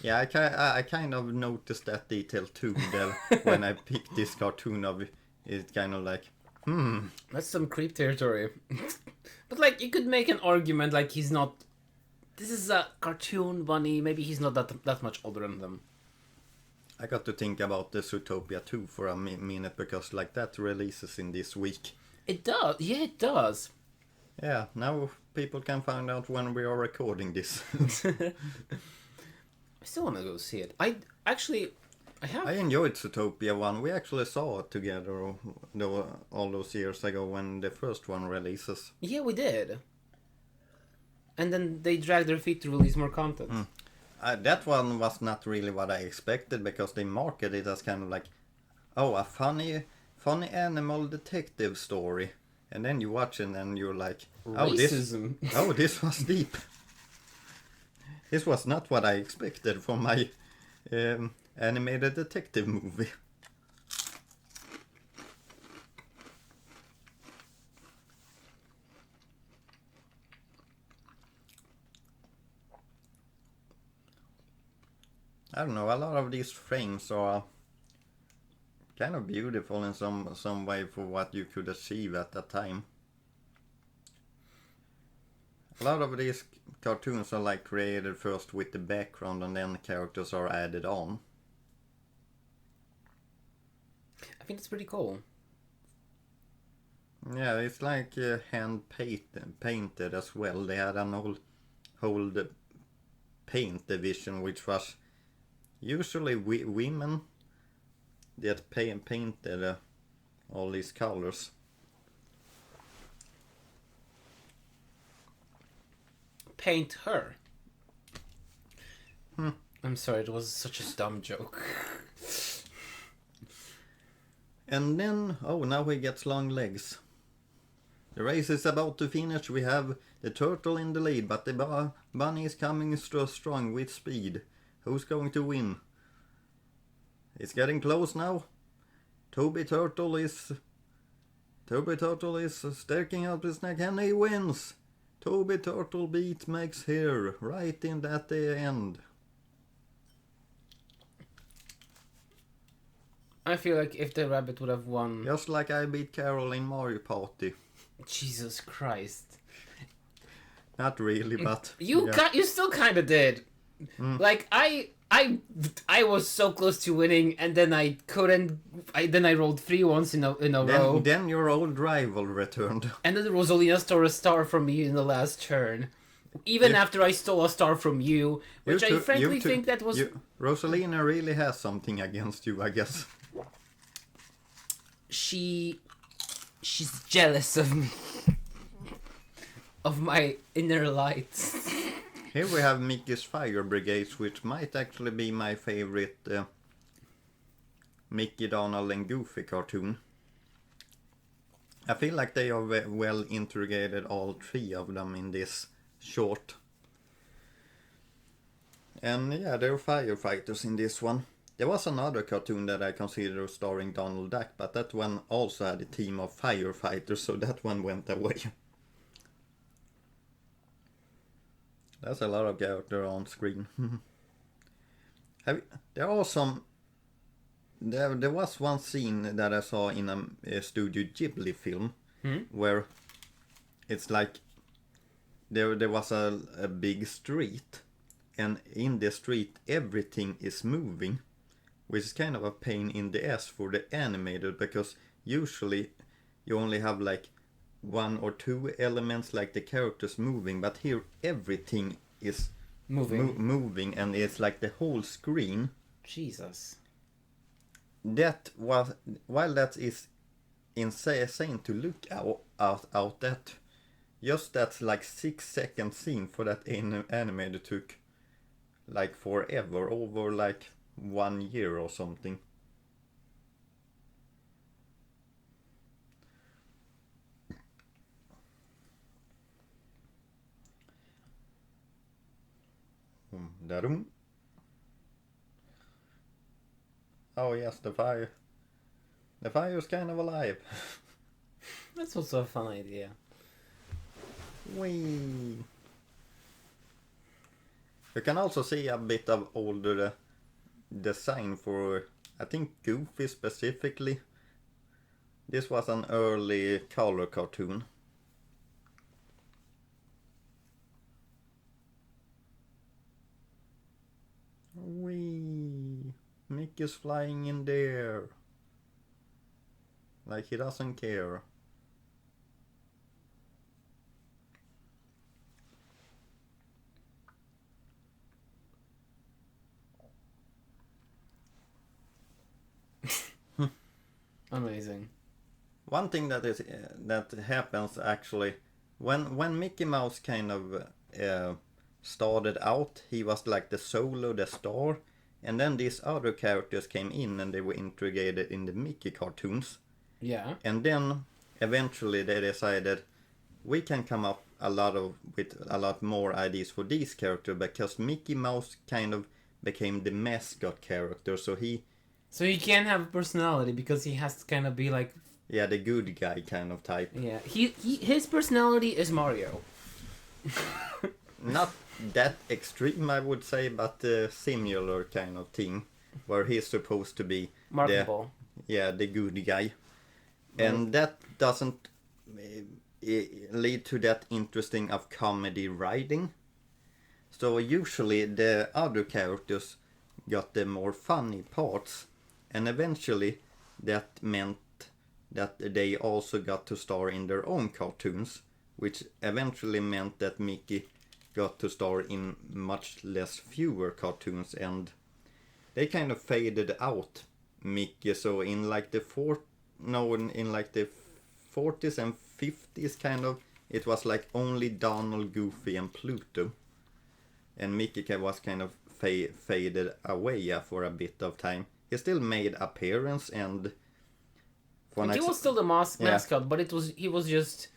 Yeah, I kind of noticed that detail too, that when I picked this cartoon of it, it's kind of like, That's some creep territory. But like, you could make an argument like he's not... This is a cartoon bunny, maybe he's not that much older than them. I got to think about the Zootopia 2 for a minute, because like that releases in this week. It does, yeah, it does. Yeah, now people can find out when we are recording this. I still want to go see it. I enjoyed Zootopia 1. We actually saw it together all those years ago when the first one releases. Yeah, we did. And then they dragged their feet to release more content. That one was not really what I expected, because they marketed it as kind of like, oh, a funny animal detective story. And then you watch it and you're like, Racism. This was deep. This was not what I expected from my animated detective movie. I don't know, a lot of these frames are kind of beautiful in some way for what you could achieve at that time. A lot of these cartoons are like created first with the background and then the characters are added on. I think it's pretty cool. Yeah, it's like hand painted as well. They had an whole paint division which was usually women that painted all these colors. Paint her. I'm sorry, it was such a dumb joke. And then, now he gets long legs. The race is about to finish. We have the turtle in the lead, but the bunny is coming strong with speed. Who's going to win? It's getting close now. Toby Turtle is sticking out his neck and he wins. Toby Turtle beat Max here, right in at the end. I feel like if the rabbit would have won... Just like I beat Karol in Mario Party. Jesus Christ. Not really, but... You still kind of did. Like, I was so close to winning, and then I couldn't... then I rolled 3 ones in a row. Then your old rival returned. And then Rosalina stole a star from me in the last turn. Even after I stole a star from you, which I frankly think that was... Rosalina really has something against you, I guess. She's jealous of me. Of my inner light. Here we have Mickey's Fire Brigades, which might actually be my favorite Mickey, Donald and Goofy cartoon. I feel like they are well integrated, all 3 of them in this short. And yeah, they're firefighters in this one. There was another cartoon that I consider starring Donald Duck, but that one also had a team of firefighters, so that one went away. That's a lot of character on screen. There was one scene that I saw in a Studio Ghibli film where it's like there was a big street, and in the street everything is moving, which is kind of a pain in the ass for the animator, because usually you only have like 1 or 2 elements like the characters moving, but here everything is moving and it's like the whole screen. Jesus. That was, while that is insane to look out that, just that's like 6-second scene for that animator took like forever, over like 1 year or something. Oh yes, the fire. The fire is kind of alive. That's also a fun idea. Whee! You can also see a bit of older design for, I think, Goofy specifically. This was an early color cartoon. Whee! Mickey's flying in there. Like he doesn't care. Amazing. One thing that happens actually when Mickey Mouse kind of started out, he was like the solo, the star, and then these other characters came in and they were integrated in the Mickey cartoons. Yeah. And then eventually they decided we can come up with a lot more ideas for these characters, because Mickey Mouse kind of became the mascot character, so he can't have a personality because he has to kind of be like... Yeah, the good guy kind of type. Yeah, his personality is Mario. not that extreme, I would say, but similar kind of thing, where he's supposed to be Marketable. the good guy, and that doesn't lead to that interesting of comedy writing. So usually the other characters got the more funny parts, and eventually that meant that they also got to star in their own cartoons, which eventually meant that Mickey got to star in much less fewer cartoons, and they kind of faded out Mickey. So in like the 40s and 50s kind of, it was like only Donald, Goofy and Pluto, and Mickey was kind of faded away for a bit of time. He still made appearance, and he was still the mascot, but he was just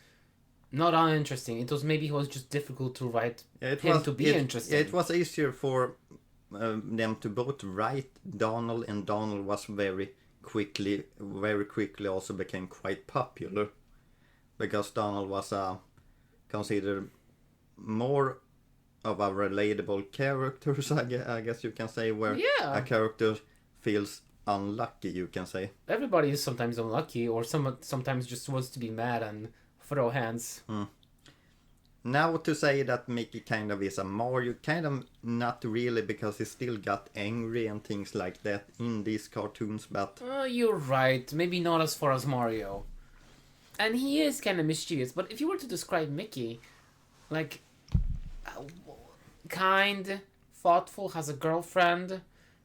not uninteresting. It was maybe he was just difficult to write to be interesting. It was easier for them to both write Donald, and Donald was very quickly also became quite popular, because Donald was considered more of a relatable character, I guess you can say, where a character feels unlucky, you can say. Everybody is sometimes unlucky, or sometimes just wants to be mad and throw hands. Now to say that Mickey kind of is a Mario, kind of not really, because he still got angry and things like that in these cartoons, but... You're right, maybe not as far as Mario. And he is kind of mischievous, but if you were to describe Mickey, like, kind, thoughtful, has a girlfriend,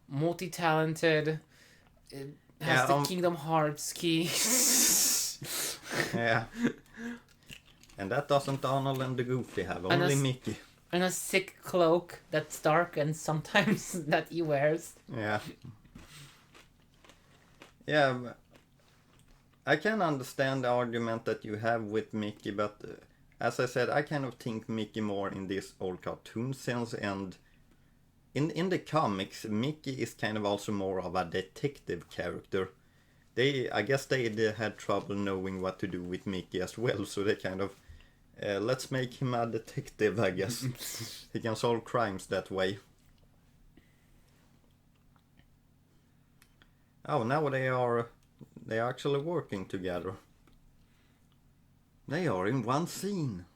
multi-talented, has the Kingdom Hearts key. Yeah. And that doesn't Donald and the Goofy have, only Mickey. And a sick cloak that's dark and sometimes that he wears. Yeah. Yeah, I can understand the argument that you have with Mickey, but as I said, I kind of think Mickey more in this old cartoon sense, and in the comics, Mickey is kind of also more of a detective character. I guess they had trouble knowing what to do with Mickey as well, so they kind of, let's make him a detective, I guess. He can solve crimes that way. Oh, now they are actually working together. They are in one scene.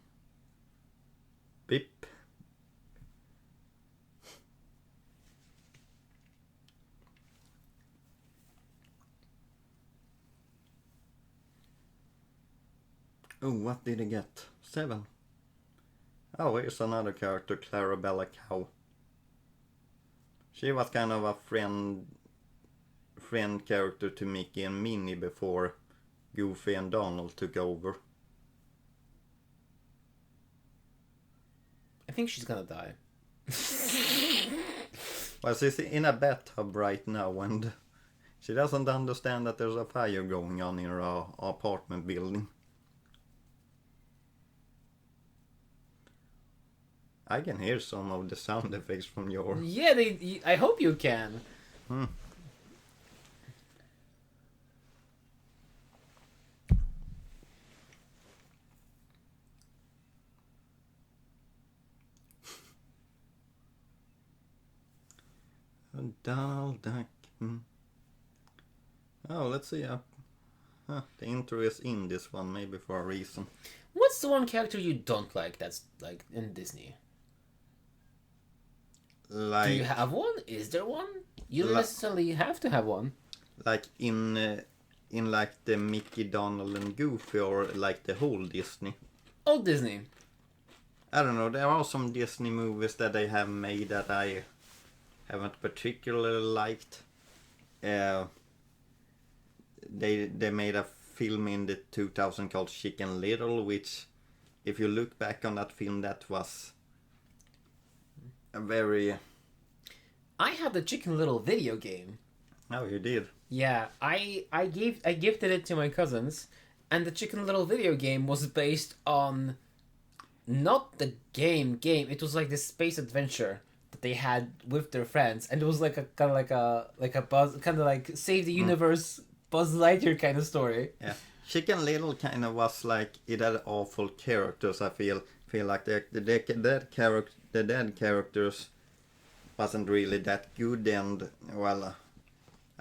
Beep. Oh, what did he get? 7. Oh, here's another character, Clarabella Cow. She was kind of a friend character to Mickey and Minnie before Goofy and Donald took over. I think she's gonna die. Well, she's in a bathtub right now, and she doesn't understand that there's a fire going on in her apartment building. I can hear some of the sound effects from your... Yeah, I hope you can. Donald Duck. Oh, let's see. The intro is in this one, maybe for a reason. What's the one character you don't like that's like in Disney? Like, do you have one? Is there one? You don't necessarily have to have one. Like in like the Mickey, Donald and Goofy, or like the whole Disney? Old Disney. I don't know. There are some Disney movies that they have made that I haven't particularly liked. They made a film in the 2000 called Chicken Little, which, if you look back on that film, that was a very... I had the Chicken Little video game. Oh, you did? Yeah, I gifted it to my cousins, and the Chicken Little video game was based on not the game. It was like this space adventure that they had with their friends, and it was like a kind of like a Buzz, kind of like Save the Universe, Buzz Lightyear kind of story. Yeah, Chicken Little kind of was like, it had awful characters. I feel feel like the dead characters wasn't really that good, and well,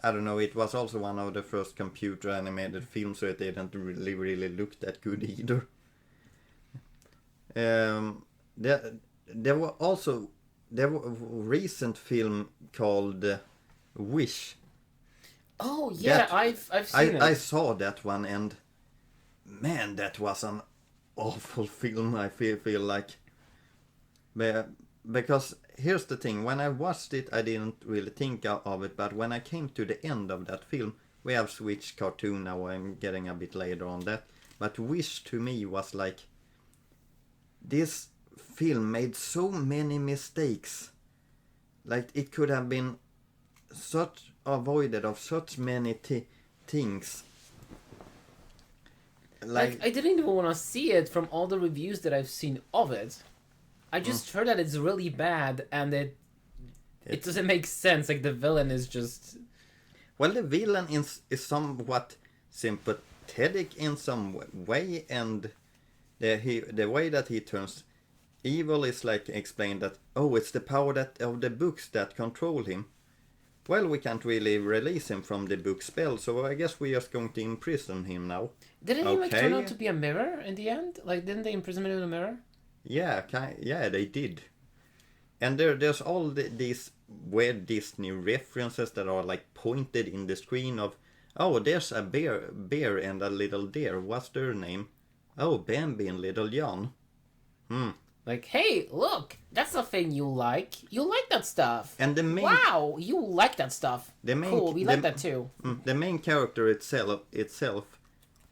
I don't know. It was also one of the first computer animated films, so it didn't really look that good either. There was a recent film called Wish. Oh yeah, I've seen it. I saw that one, and man, that was an awful film. I feel like, because here's the thing: when I watched it, I didn't really think of it, but when I came to the end of that film, we have switched cartoon now. I'm getting a bit later on that, but Wish to me was like, this film made so many mistakes. Like, it could have been such avoided of such many things. Like, I didn't even want to see it from all the reviews that I've seen of it. I just heard that it's really bad, and it doesn't make sense. Like, the villain is just... Well, the villain is somewhat sympathetic in some way, and the way that he turns evil is like explained that, oh, it's the power of the books that control him. Well, we can't really release him from the book spell, so I guess we're just going to imprison him now. Didn't he like turn out to be a mirror in the end? Like, didn't they imprison him in a mirror? Yeah, they did. And there's all these weird Disney references that are like pointed in the screen of, oh, there's a bear and a little deer. What's their name? Oh, Bambi and Little John. Like, hey, look, that's a thing you like. You like that stuff. And the main... Wow, you like that stuff. Cool, we like that too. The main character itself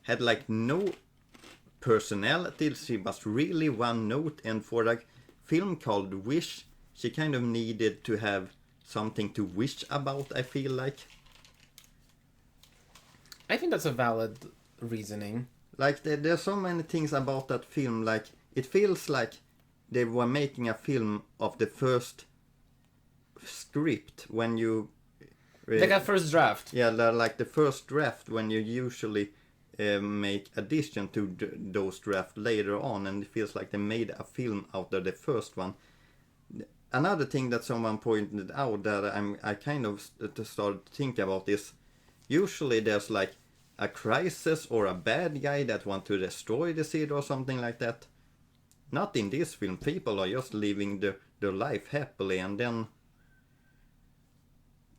had like no personality. She was really one note, and for a film called Wish, she kind of needed to have something to wish about, I feel like. I think that's a valid reasoning. Like, there's so many things about that film, like, it feels like they were making a film of the first script when you... Like a first draft. Yeah, like the first draft when you usually make addition to those drafts later on, and it feels like they made a film out of the first one. Another thing that someone pointed out that I kind of started to think about is, usually there's like a crisis or a bad guy that want to destroy the city or something like that. Not in this film. People are just living their life happily, and then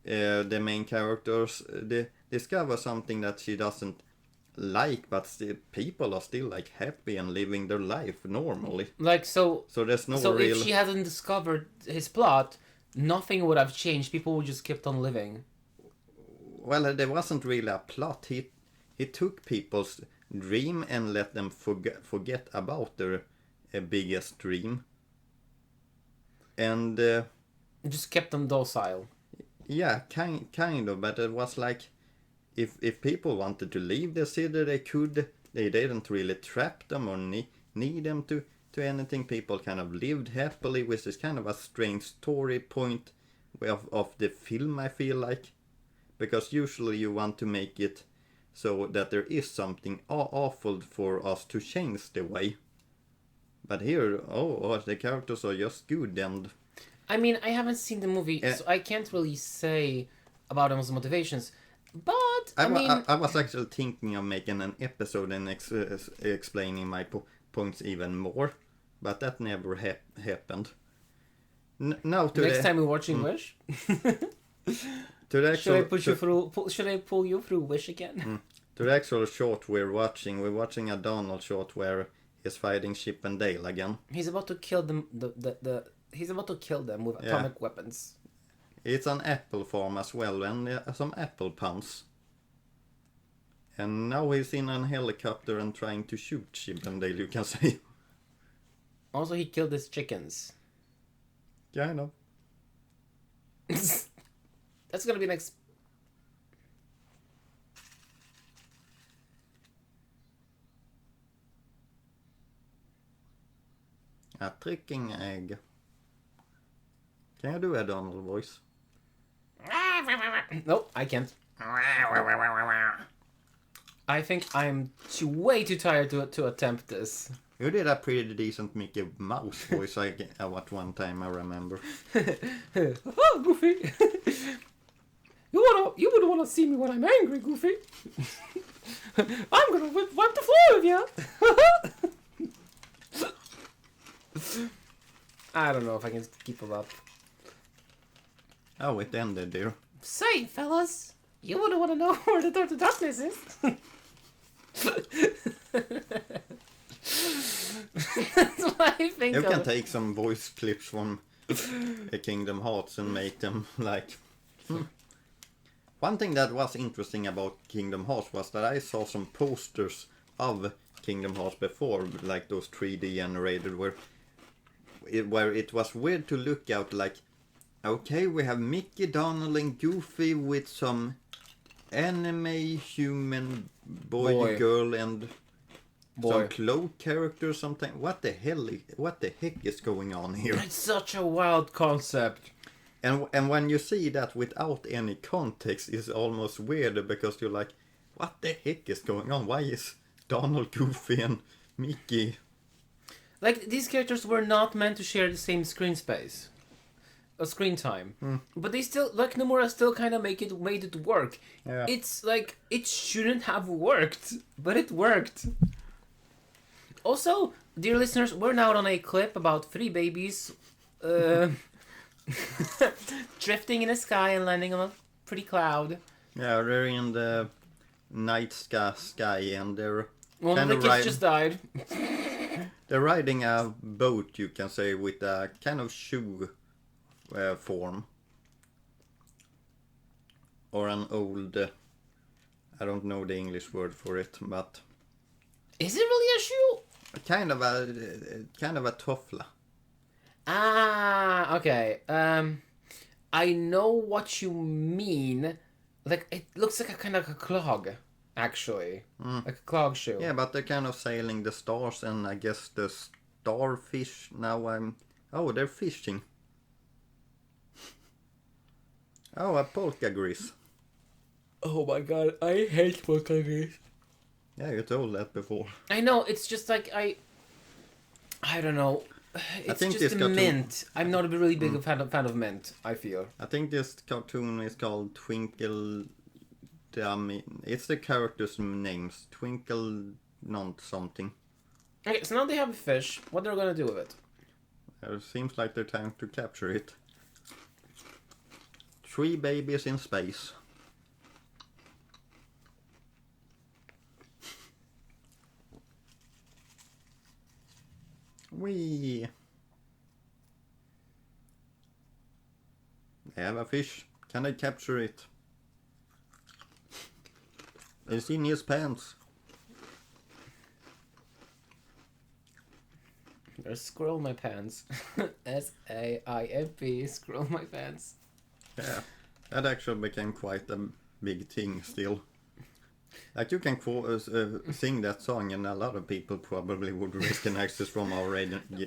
the main characters they discover something that she doesn't like, but people are still like happy and living their life normally. Like, so there's no so real... if she hadn't discovered his plot, nothing would have changed. People would just kept on living. Well, there wasn't really a plot. He took people's dream and let them forget about their biggest dream, and Just kept them docile. yeah, kind of, but it was like, if people wanted to leave the city, they could. They didn't really trap them or need them to anything. People kind of lived happily, which is kind of a strange story point of the film, I feel like, because usually you want to make it so that there is something awful for us to change the way. But here, the characters are just good, and... I mean, I haven't seen the movie, so I can't really say about those motivations. But, I was actually thinking of making an episode and explaining my points even more, but that never happened. Now to next time we're watching Wish? To the actual, should I pull you through Wish again? To the actual short we're watching a Donald short where he's fighting Chip and Dale again. He's about to kill them. He's about to kill them with atomic weapons. It's an apple farm as well, and some apple puns. And now he's in a helicopter and trying to shoot Chip and Dale, you can say. Also, he killed his chickens. Yeah, I know. That's gonna be next. A tricking egg. Can you do a Donald voice? Nope, I can't. I think I'm way too tired to attempt this. You did a pretty decent Mickey Mouse voice at one time, I remember. Oh, Goofy! You would wanna see me when I'm angry, Goofy. I'm gonna wipe the floor with you. I don't know if I can keep them up. Oh, it ended there. Say, fellas, you wouldn't want to know where the door to darkness is. That's what I think You of. can take some voice clips from Kingdom Hearts and make them like... One thing that was interesting about Kingdom Hearts was that I saw some posters of Kingdom Hearts before, like those 3D generated, where it was weird to look at, like, okay, we have Mickey, Donald, and Goofy with some anime human boy. Girl, and some cloak character, something. What the heck is going on here? It's such a wild concept. And when you see that without any context, it's almost weird, because you're like, what the heck is going on? Why is Donald, Goofy, and Mickey? Like, these characters were not meant to share the same screen space. Screen time. But they still, like, Nomura still kind of made it work. Yeah. It's like, it shouldn't have worked, but it worked. Also, dear listeners, we're now on a clip about 3 babies drifting in the sky and landing on a pretty cloud. Yeah, they're in the night sky, and they're One of the kids just died. They're riding a boat, you can say, with a kind of shoe form. Or an old... I don't know the English word for it, but... Is it really a shoe? Kind of a toffla. Ah, okay. I know what you mean. Like, it looks like a kind of a clog, actually. Like a clog shoe. Yeah, but they're kind of sailing the stars, and I guess the starfish now Oh, they're fishing. Oh, a polka grease. Oh my god, I hate polka grease. Yeah, you told that before. I know, it's just like, I don't know. It's think just this a cartoon- mint. I'm not a really big fan of mint, I feel. I think this cartoon is called Twinkle... It's the characters' names. Twinkle... not something. Okay, so now they have a fish. What they're gonna do with it? It seems like they're trying to capture it. 3 babies in space. Wee. They have a fish. Can I capture it? It's in his pants. There's squirrel in my pants. SAIMP, squirrel in my pants. Yeah, that actually became quite a big thing still. Like, you can sing that song, and a lot of people probably would recognize this from our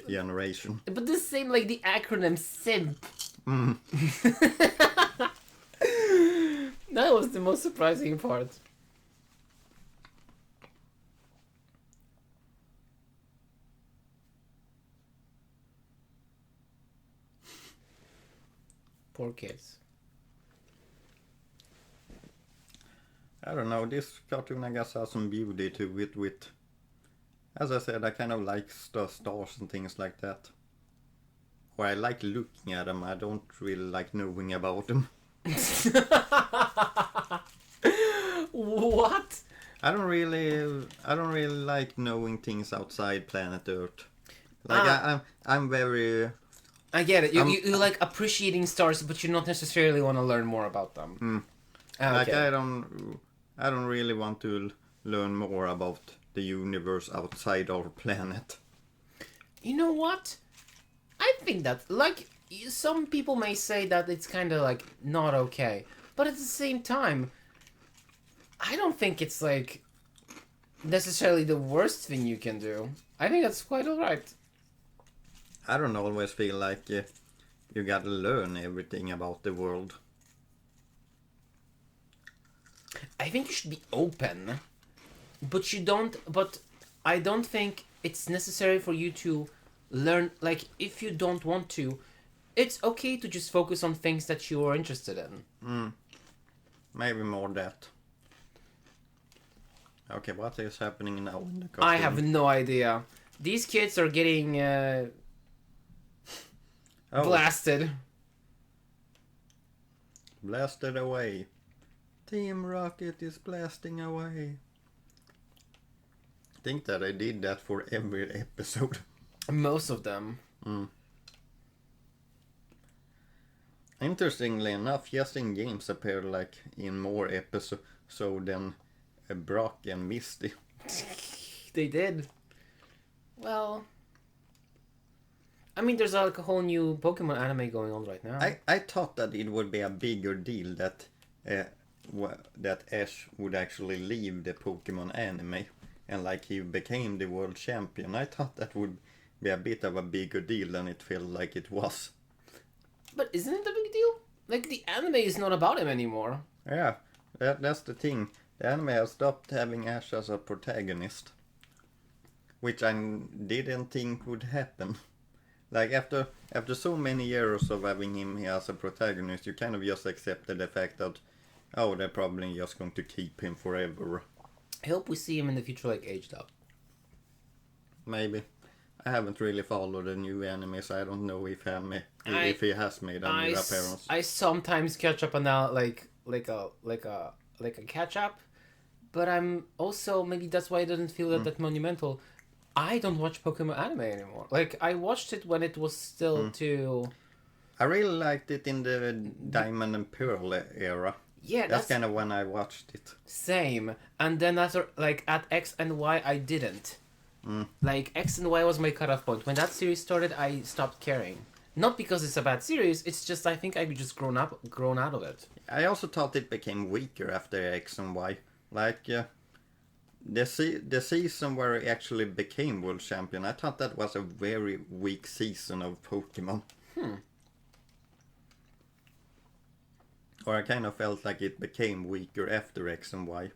generation. But the same, like the acronym SIMP. That was the most surprising part. Poor kids. I don't know, this cartoon I guess has some beauty to it with... As I said, I kind of like stars and things like that. Or I like looking at them, I don't really like knowing about them. What? I don't really like knowing things outside planet Earth. Like, I'm very... I get it. You like appreciating stars, but you don't necessarily want to learn more about them. Like, I don't really want to learn more about the universe outside our planet. You know what? I think that, like, some people may say that it's kind of, like, not okay. But at the same time, I don't think it's, like, necessarily the worst thing you can do. I think that's quite alright. I don't always feel like you gotta learn everything about the world. I think you should be open. But I don't think it's necessary for you to learn. Like, if you don't want to, it's okay to just focus on things that you are interested in. Maybe more that. Okay, what is happening now in the cartoon? I have no idea. These kids are getting blasted. Blasted away. Team Rocket is blasting away. I think that I did that for every episode. Most of them. Interestingly enough, just in games appear like in more episodes than Brock and Misty. They did. Well, I mean, there's like a whole new Pokemon anime going on right now. I thought that it would be a bigger deal that that Ash would actually leave the Pokemon anime and like he became the world champion. I thought that would be a bit of a bigger deal than it felt like it was. But isn't it a big deal? Like, the anime is not about him anymore. Yeah, that's the thing. The anime has stopped having Ash as a protagonist, which I didn't think would happen. Like, after so many years of having him as a protagonist, you kind of just accepted the fact that, oh, they're probably just going to keep him forever. I hope we see him in the future, like, aged up. Maybe. I haven't really followed the new anime, so I don't know if he has made a new appearance. I sometimes catch up on that, like a catch up, but I'm also, maybe that's why it doesn't feel that monumental. I don't watch Pokemon anime anymore. Like, I watched it when it was still too. I really liked it in the Diamond and Pearl era. Yeah, that's kind of when I watched it. Same, and then after, like, at X and Y, I didn't. Like, X and Y was my cutoff point. When that series started, I stopped caring. Not because it's a bad series, it's just I think I've just grown out of it. I also thought it became weaker after X and Y. Like, the season where he actually became world champion, I thought that was a very weak season of Pokemon. Or I kind of felt like it became weaker after X and Y.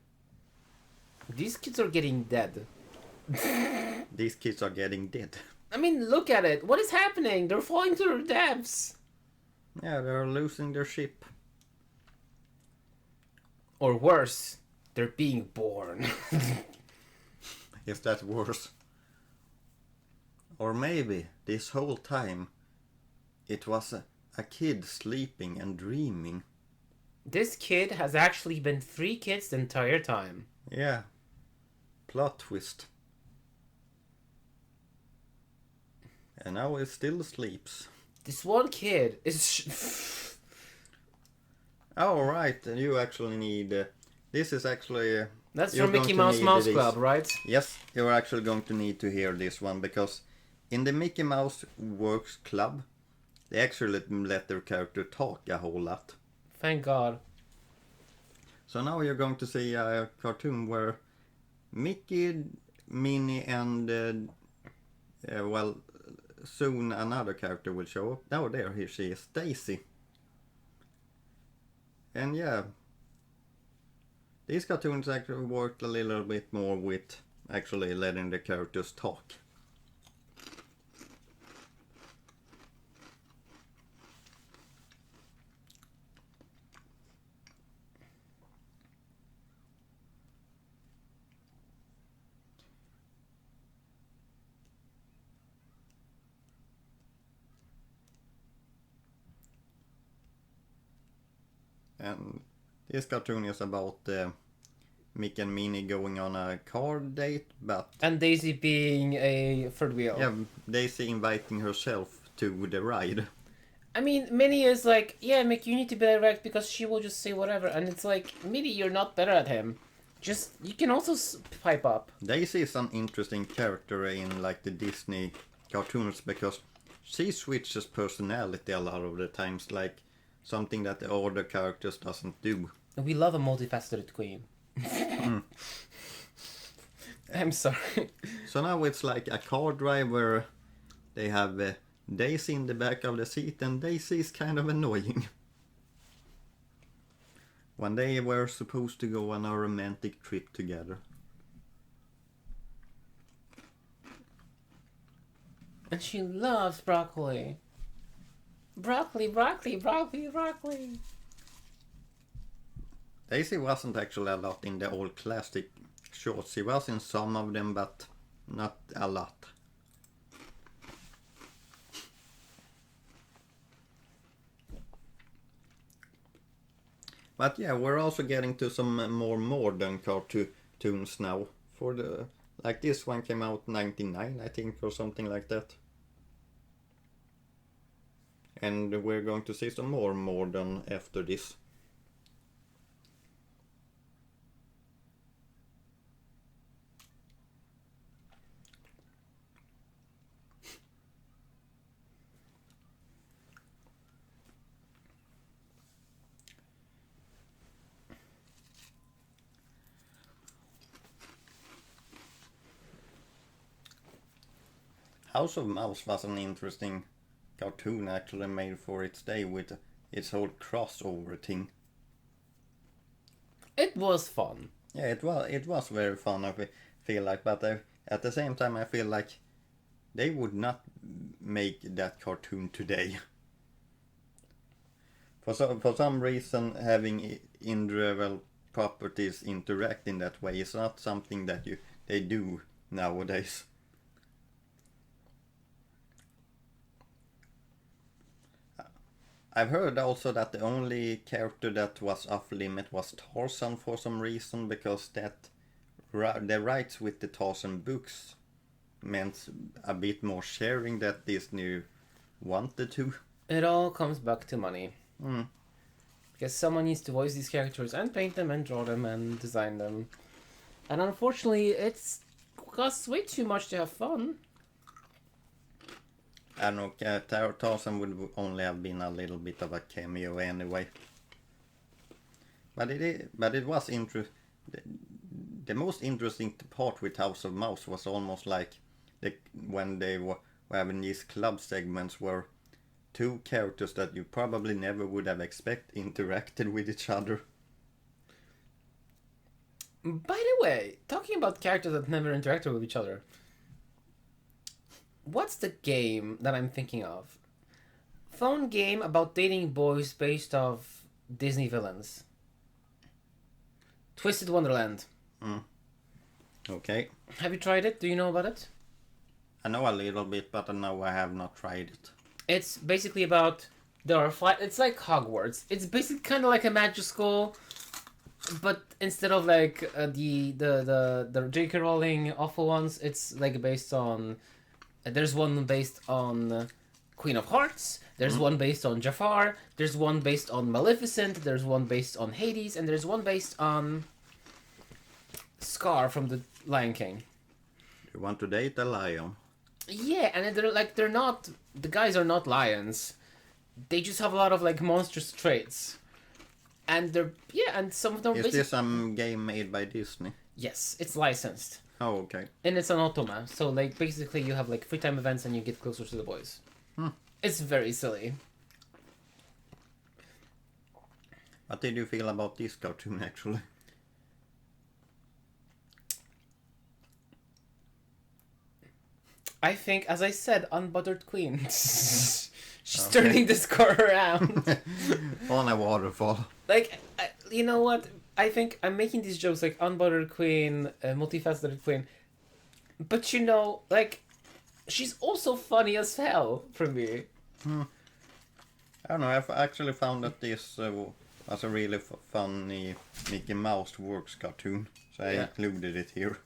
These kids are getting dead. These kids are getting dead. I mean, look at it. What is happening? They're falling to their deaths. Yeah, they're losing their ship. Or worse, they're being born. Is that worse? Or maybe this whole time it was a kid sleeping and dreaming. This kid has actually been 3 kids the entire time. Yeah. Plot twist. And now he still sleeps. This one kid is... Oh, right. You actually need... this is actually... That's from Mickey Mouse Mouse Club, right? Yes, you're actually going to need to hear this one, because in the Mickey Mouse Works Club, they actually let their character talk a whole lot. Thank God. So now you're going to see a cartoon where Mickey, Minnie, and... well... soon another character will show up. Oh, there she is, Daisy. And yeah, these cartoons actually worked a little bit more with actually letting the characters talk. And this cartoon is about Mick and Minnie going on a car date, but... And Daisy being a third wheel. Yeah, Daisy inviting herself to the ride. I mean, Minnie is like, yeah, Mick, you need to be direct because she will just say whatever. And it's like, Minnie, you're not better at him. Just, you can also pipe up. Daisy is an interesting character in like the Disney cartoons because she switches personality a lot of the times, like something that the other characters doesn't do. We love a multifaceted queen. I'm sorry. So now it's like a car driver. They have Daisy in the back of the seat, and Daisy is kind of annoying. One day we're supposed to go on a romantic trip together. And she loves broccoli. Broccoli, broccoli, broccoli, broccoli. Daisy wasn't actually a lot in the old classic shorts. She was in some of them, but not a lot. But yeah, we're also getting to some more modern cartoons now. For the like this one came out 99, I think, or something like that. And we're going to see some more modern after this. House of Mouse was an interesting cartoon actually made for its day with its whole crossover thing. It was fun. Yeah, it was very fun, I feel like, but at the same time I feel like they would not make that cartoon today. For some reason, having individual properties interact in that way is not something that they do nowadays. I've heard also that the only character that was off limit was Tarzan for some reason, because the rights with the Tarzan books meant a bit more sharing that Disney wanted to. It all comes back to money. Mm. Because someone needs to voice these characters and paint them and draw them and design them. And unfortunately, it's costs way too much to have fun. I don't know, Tarzan would only have been a little bit of a cameo anyway. But it was interesting. The most interesting part with House of Mouse was almost like when they were having these club segments where two characters that you probably never would have expected interacted with each other. By the way, talking about characters that never interacted with each other, what's the game that I'm thinking of? Phone game about dating boys based off Disney villains. Twisted Wonderland. Okay. Have you tried it? Do you know about it? I know a little bit, but no, I have not tried it. It's basically about it's like Hogwarts. It's basically kind of like a magic school, but instead of like the J.K. Rowling awful ones, it's like based on. There's one based on Queen of Hearts. There's one based on Jahzzar. There's one based on Maleficent. There's one based on Hades, and there's one based on Scar from the Lion King. You want to date a lion? Yeah, and they're not, the guys are not lions. They just have a lot of like monstrous traits. And and some of them Is this some game made by Disney? Yes, it's licensed. Oh, okay. And it's an automa. So like basically you have like free time events and you get closer to the boys. It's very silly. What did you feel about this cartoon actually? I think, as I said, unbuttered queen. She's turning this car around. On a waterfall. Like, you know what? I think I'm making these jokes like unbuttered queen, multifaceted queen. But you know, like, she's also funny as hell for me. I don't know, I've actually found that this was a really funny Mickey Mouse Works cartoon. So I included it here.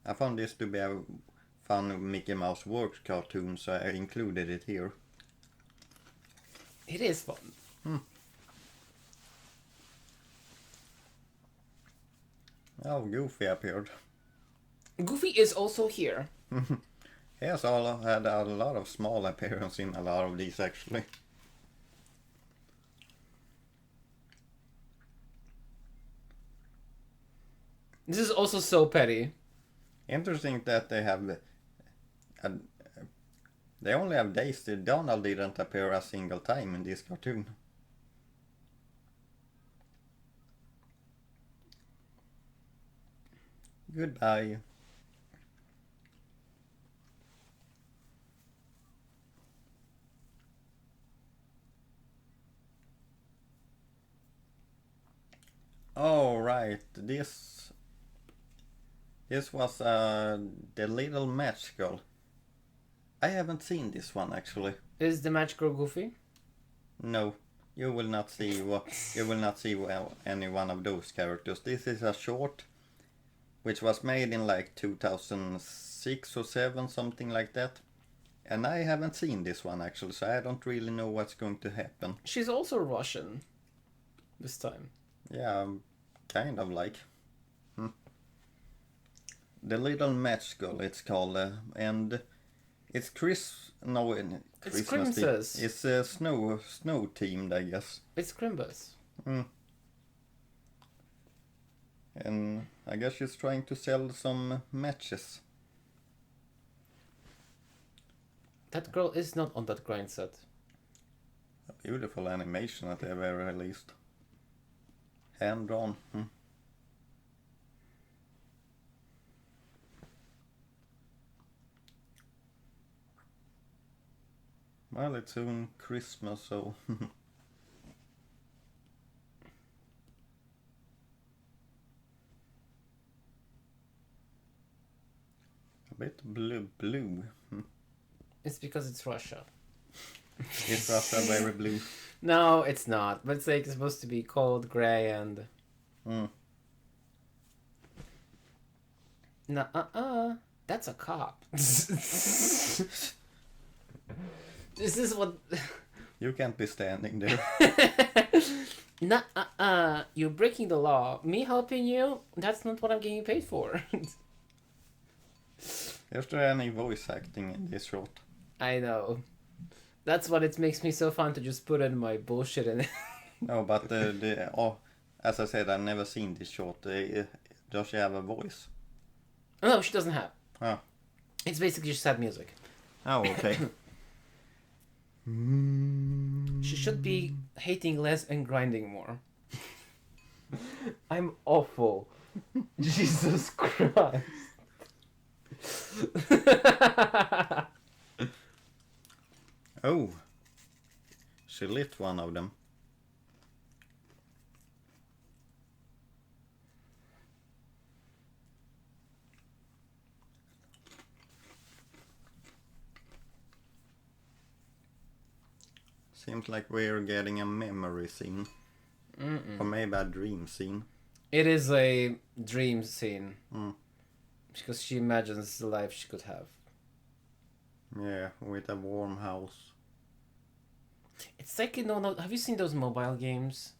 I found this to be a fun Mickey Mouse Works cartoon, so I included it here. It is fun. Oh, Goofy appeared. Goofy is also here. He has had a lot of small appearances in a lot of these actually. This is also so petty. Interesting that they have... they only have Daisy. Donald didn't appear a single time in this cartoon. Goodbye. Right, this was The Little Match Girl. I haven't seen this one actually. Is the match girl goofy? No, you will not see any one of those characters. This is a short which was made in like 2006 or 7, something like that. And I haven't seen this one actually, so I don't really know what's going to happen. She's also Russian this time. Yeah, kind of like. The Little Match Girl, it's called, and it's Christmas. It's Crimsus. It's snow themed, I guess. It's Crimbus. And I guess she's trying to sell some matches. That girl is not on that grind set. A beautiful animation at the very least. Hand drawn. Well, it's soon Christmas, so... A bit blue. It's because it's Russia. Is Russia very blue? No, it's not. But it's like it's supposed to be cold, gray, and... That's a cop. This is what... You can't be standing there. You're breaking the law. Me helping you? That's not what I'm getting paid for. Is there any voice acting in this short? I know. That's what it makes me so fun to just put in my bullshit in it. No, but as I said, I've never seen this short. Does she have a voice? No, she doesn't have. Oh. It's basically just sad music. Oh, okay. She should be hating less and grinding more. I'm awful. Jesus Christ. Oh. She lit one of them. Seems like we're getting a memory scene. Or maybe a dream scene. It is a dream scene. Because she imagines the life she could have. Yeah, with a warm house. It's like, have you seen those mobile games?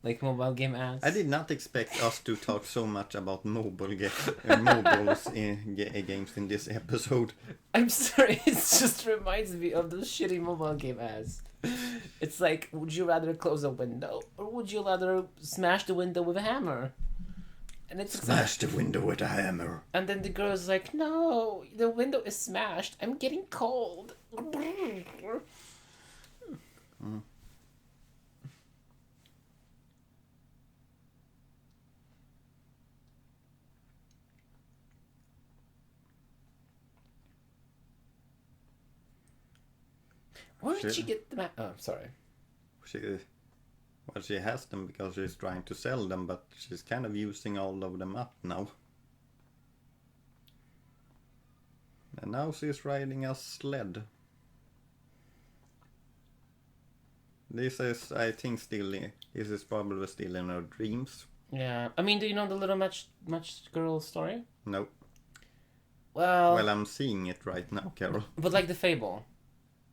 Like mobile game ads? I did not expect us to talk so much about mobiles in games in this episode. I'm sorry, it just reminds me of those shitty mobile game ads. It's like, would you rather close a window or would you rather smash the window with a hammer? And it's Smash the window with a hammer. And then the girl's like, no, the window is smashed. I'm getting cold. Where did she get the Oh, sorry. She has them because she's trying to sell them, but she's kind of using all of them up now. And now she's riding a sled. This is, I think, this is probably still in her dreams. Yeah, I mean, do you know the little match girl story? No. Well, I'm seeing it right now, Karol. But like the fable.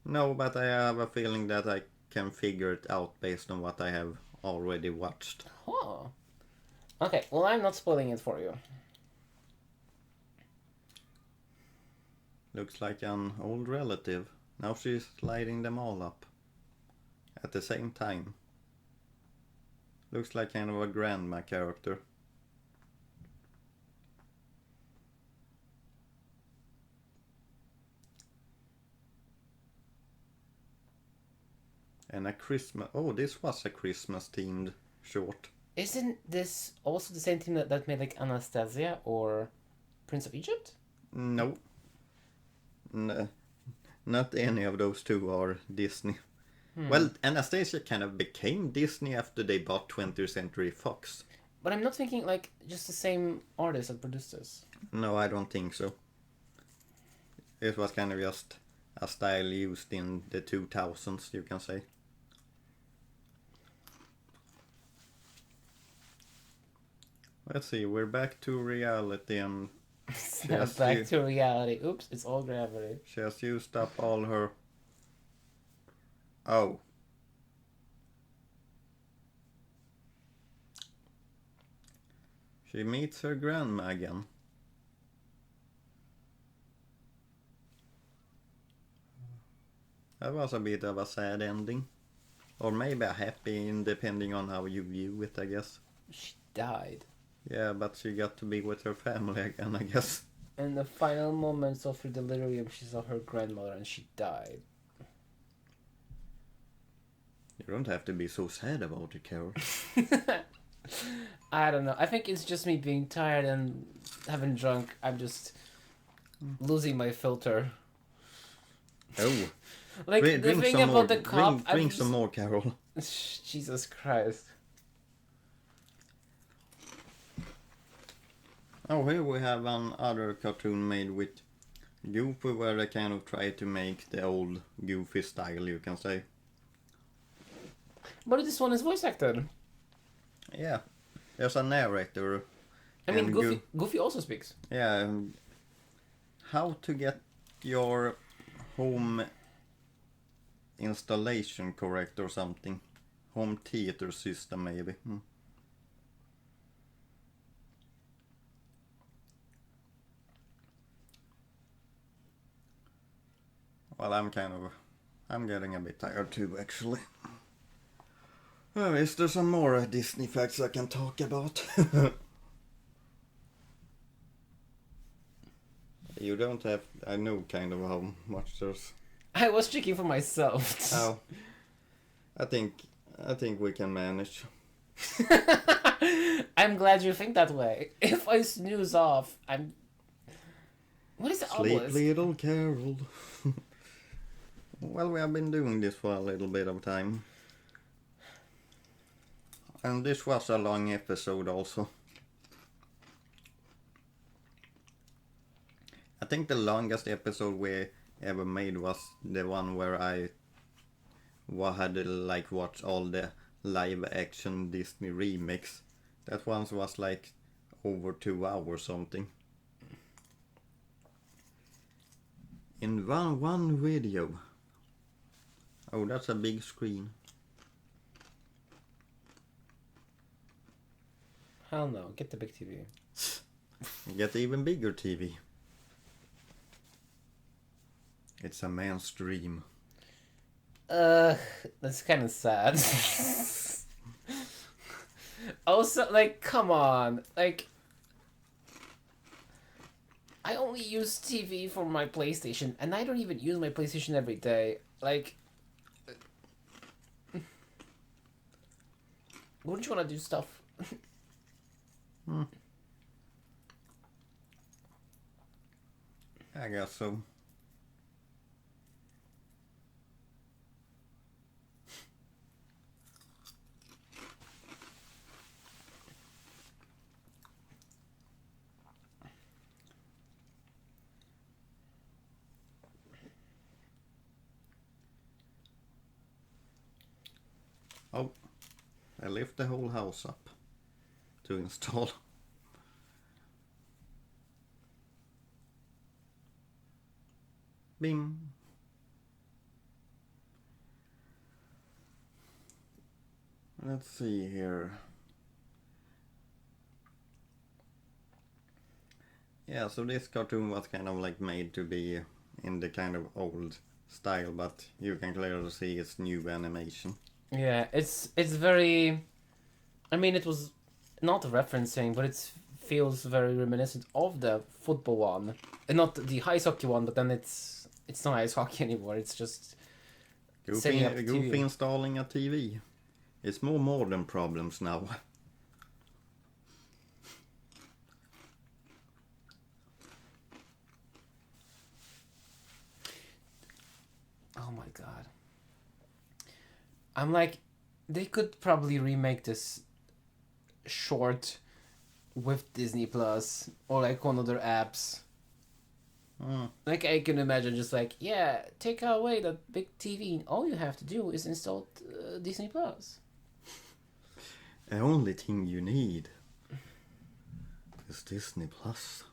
No, but I have a feeling that I can figure it out based on what I have already watched. Oh. Okay, well, I'm not spoiling it for you. Looks like an old relative. Now she's lighting them all up. At the same time. Looks like kind of a grandma character. And a Christmas... Oh, this was a Christmas themed short. Isn't this also the same team that made like Anastasia or Prince of Egypt? No. Not any of those two are Disney. Well, Anastasia kind of became Disney after they bought 20th Century Fox. But I'm not thinking like just the same artist that produced this. No, I don't think so. It was kind of just a style used in the 2000s, you can say. Let's see, we're back to reality and Back to reality. Oops, it's all gravity. she has used up all her... Oh. She meets her grandma again. That was a bit of a sad ending. Or maybe a happy, depending on how you view it, I guess. She died. Yeah, but she got to be with her family again, I guess. In the final moments of her delirium, she saw her grandmother and she died. You don't have to be so sad about it, Karol. I don't know. I think it's just me being tired and having drunk. I'm just losing my filter. Oh. Like the thing about the cop. Drink some more, Karol. Jesus Christ. Oh, here we have another cartoon made with Goofy, where they kind of try to make the old Goofy style, you can say. But this one is voice acted. Yeah, there's a narrator. I mean, Goofy also speaks. Yeah, how to get your home installation correct or something. Home theater system, maybe. Well, I'm getting a bit tired too, actually. Oh, is there some more Disney facts I can talk about? You don't have... I know kind of how much there's... I was checking for myself. Oh. I think we can manage. I'm glad you think that way. If I snooze off, I'm... What is the Sleep, obelisk? little Karol. Well, we have been doing this for a little bit of time. And this was a long episode also. I think the longest episode we ever made was the one where I had to like watch all the live action Disney remakes. That one was like over 2 hours something. In one video. Oh, that's a big screen. Hell no, get the big TV. Get even bigger TV. It's a man's dream. That's kind of sad. Also, like, come on. Like, I only use TV for my PlayStation, and I don't even use my PlayStation every day. Like, wouldn't you want to do stuff? I guess so. Oh, I lift the whole house up to install. Bing. Let's see here. Yeah, so this cartoon was kind of like made to be in the kind of old style, but you can clearly see it's new animation. Yeah, it's very... I mean, it was not referencing, but it feels very reminiscent of the football one. And not the ice hockey one, but then it's not ice hockey anymore, it's just... setting up Goofy installing a TV. It's more modern problems now. Oh my god. I'm like, they could probably remake this short with Disney Plus or like one of their apps. Like I can imagine just like, yeah, take away that big TV and all you have to do is install Disney Plus. The only thing you need is Disney Plus.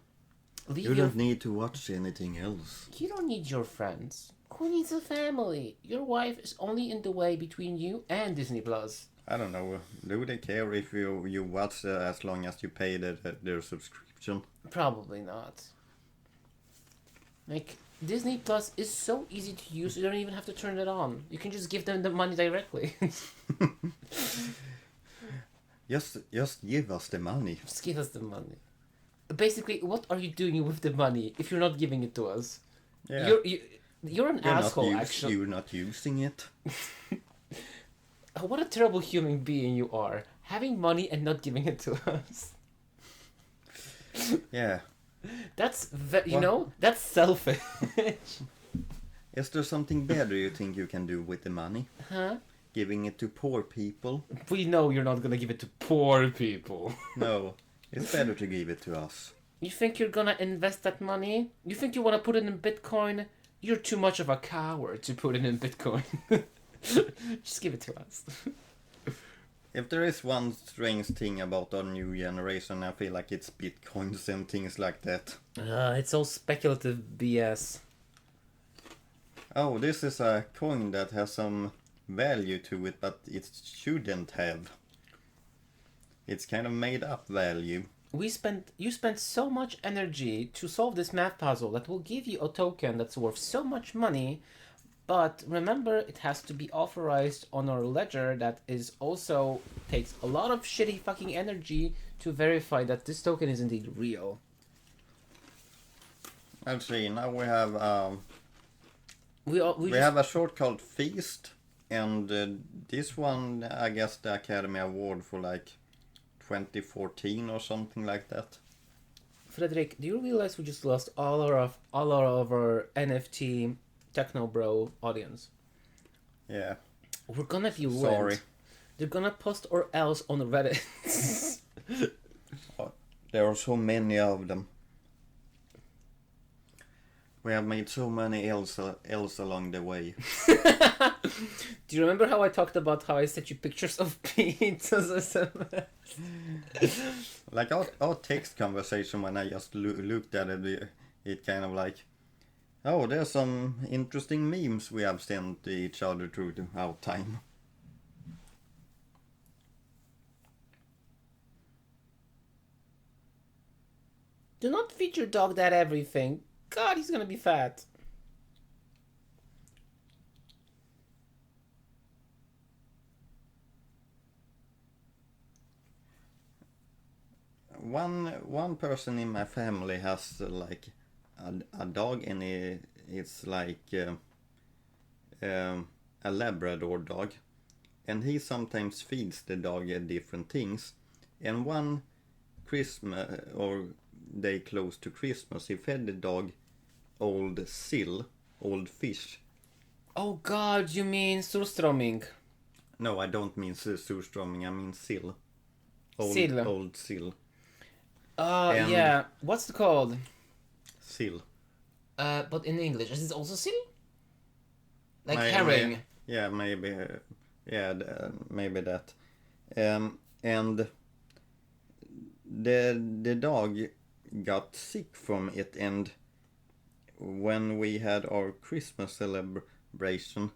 You don't need to watch anything else. You don't need your friends. Who needs a family? Your wife is only in the way between you and Disney Plus. I don't know. Do they care if you watch as long as you pay their subscription? Probably not. Like, Disney Plus is so easy to use, you don't even have to turn it on. You can just give them the money directly. Just give us the money. Just give us the money. Basically, what are you doing with the money if you're not giving it to us? Yeah. You're an asshole, actually. You're not using it. What a terrible human being you are. Having money and not giving it to us. Yeah. That's, that's selfish. Is there something better you think you can do with the money? Huh? Giving it to poor people? We know you're not gonna give it to poor people. No. It's better to give it to us. You think you're gonna invest that money? You think you wanna put it in Bitcoin? You're too much of a coward to put it in Bitcoin. Just give it to us. If there is one strange thing about our new generation, I feel like it's Bitcoins and things like that. It's all speculative BS. Oh, this is a coin that has some value to it, but it shouldn't have. It's kind of made up value. You spent so much energy to solve this math puzzle that will give you a token that's worth so much money, but remember it has to be authorized on our ledger that is also takes a lot of shitty fucking energy to verify that this token is indeed real. Let's see, now we have We have a short called Feast, and this one I guess the Academy Award for like 2014 or something like that. Fredrik, do you realize we just lost all of our NFT Techno Bro audience? Yeah. We're gonna be ruined. Sorry. They're gonna post our else on Reddit. There are so many of them. We have made so many else along the way. Do you remember how I talked about how I sent you pictures of pizzas? Like our text conversation, when I just looked at it, it kind of like, oh, there's some interesting memes we have sent each other through our time. Do not feed your dog that everything. God, he's gonna be fat. One person in my family has like a dog, and it's like a Labrador dog, and he sometimes feeds the dog different things. And one Christmas or day close to Christmas, he fed the dog old fish. Oh God, you mean surströmming? No, I don't mean surströmming, I mean sill. Sill. Old sill. And yeah. What's it called? Sill. But in English, is it also sill? Like herring. Yeah, maybe. Maybe that. And the dog got sick from it, and when we had our Christmas celebration,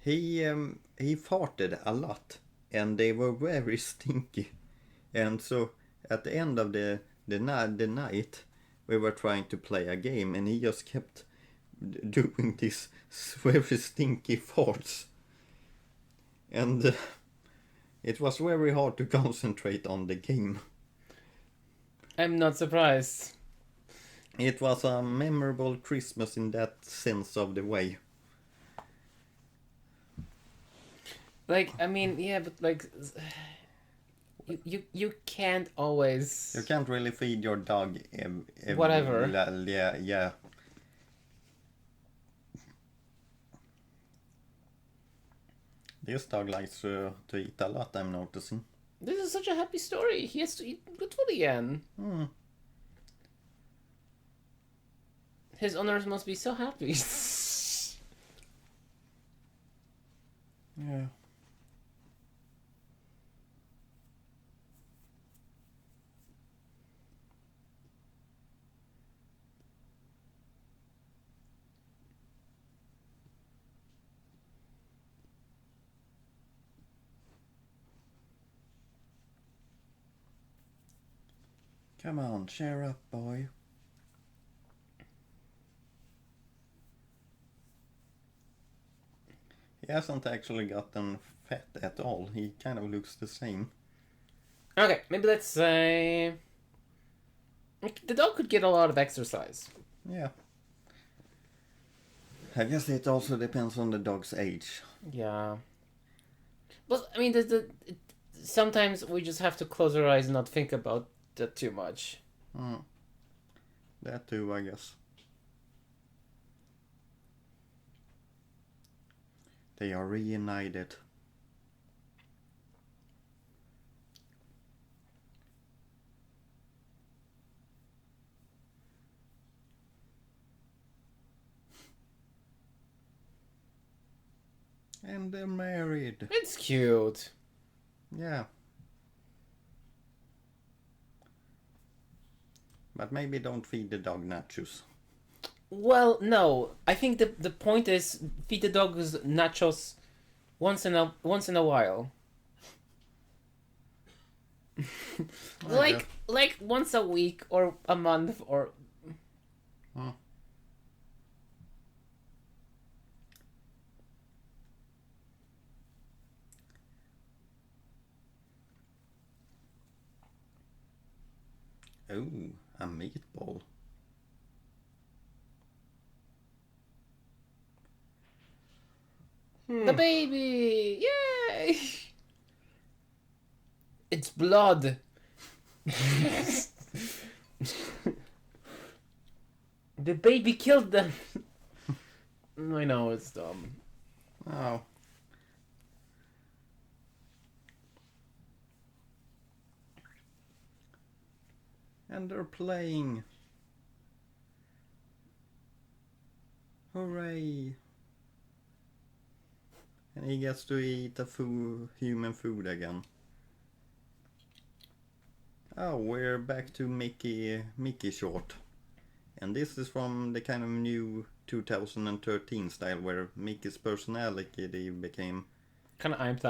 he farted a lot, and they were very stinky. And so at the end of the night, we were trying to play a game, and he just kept doing these very stinky farts. And it was very hard to concentrate on the game. I'm not surprised. It was a memorable Christmas in that sense of the way. Like, I mean, yeah, but like, you can't always. You can't really feed your dog Whatever. Yeah. This dog likes to eat a lot, I'm noticing. This is such a happy story. He has to eat good food again. His owners must be so happy. Yeah. Come on, cheer up, boy. He hasn't actually gotten fat at all. He kind of looks the same. Okay, maybe let's say the dog could get a lot of exercise. Yeah. I guess it also depends on the dog's age. Yeah. But I mean, sometimes we just have to close our eyes and not think about that too much. That too, I guess. They are reunited. And they're married. It's cute. Yeah. But maybe don't feed the dog nachos. Well, no. I think the point is feed the dogs nachos once in a while. like once a week or a month or. Oh, a meatball. The baby! Yay! It's blood. The baby killed them. I know, it's dumb. Oh. And they're playing. Hooray. And he gets to eat human food again. Oh, we're back to Mickey short. And this is from the kind of new 2013 style where Mickey's personality became Kind of amped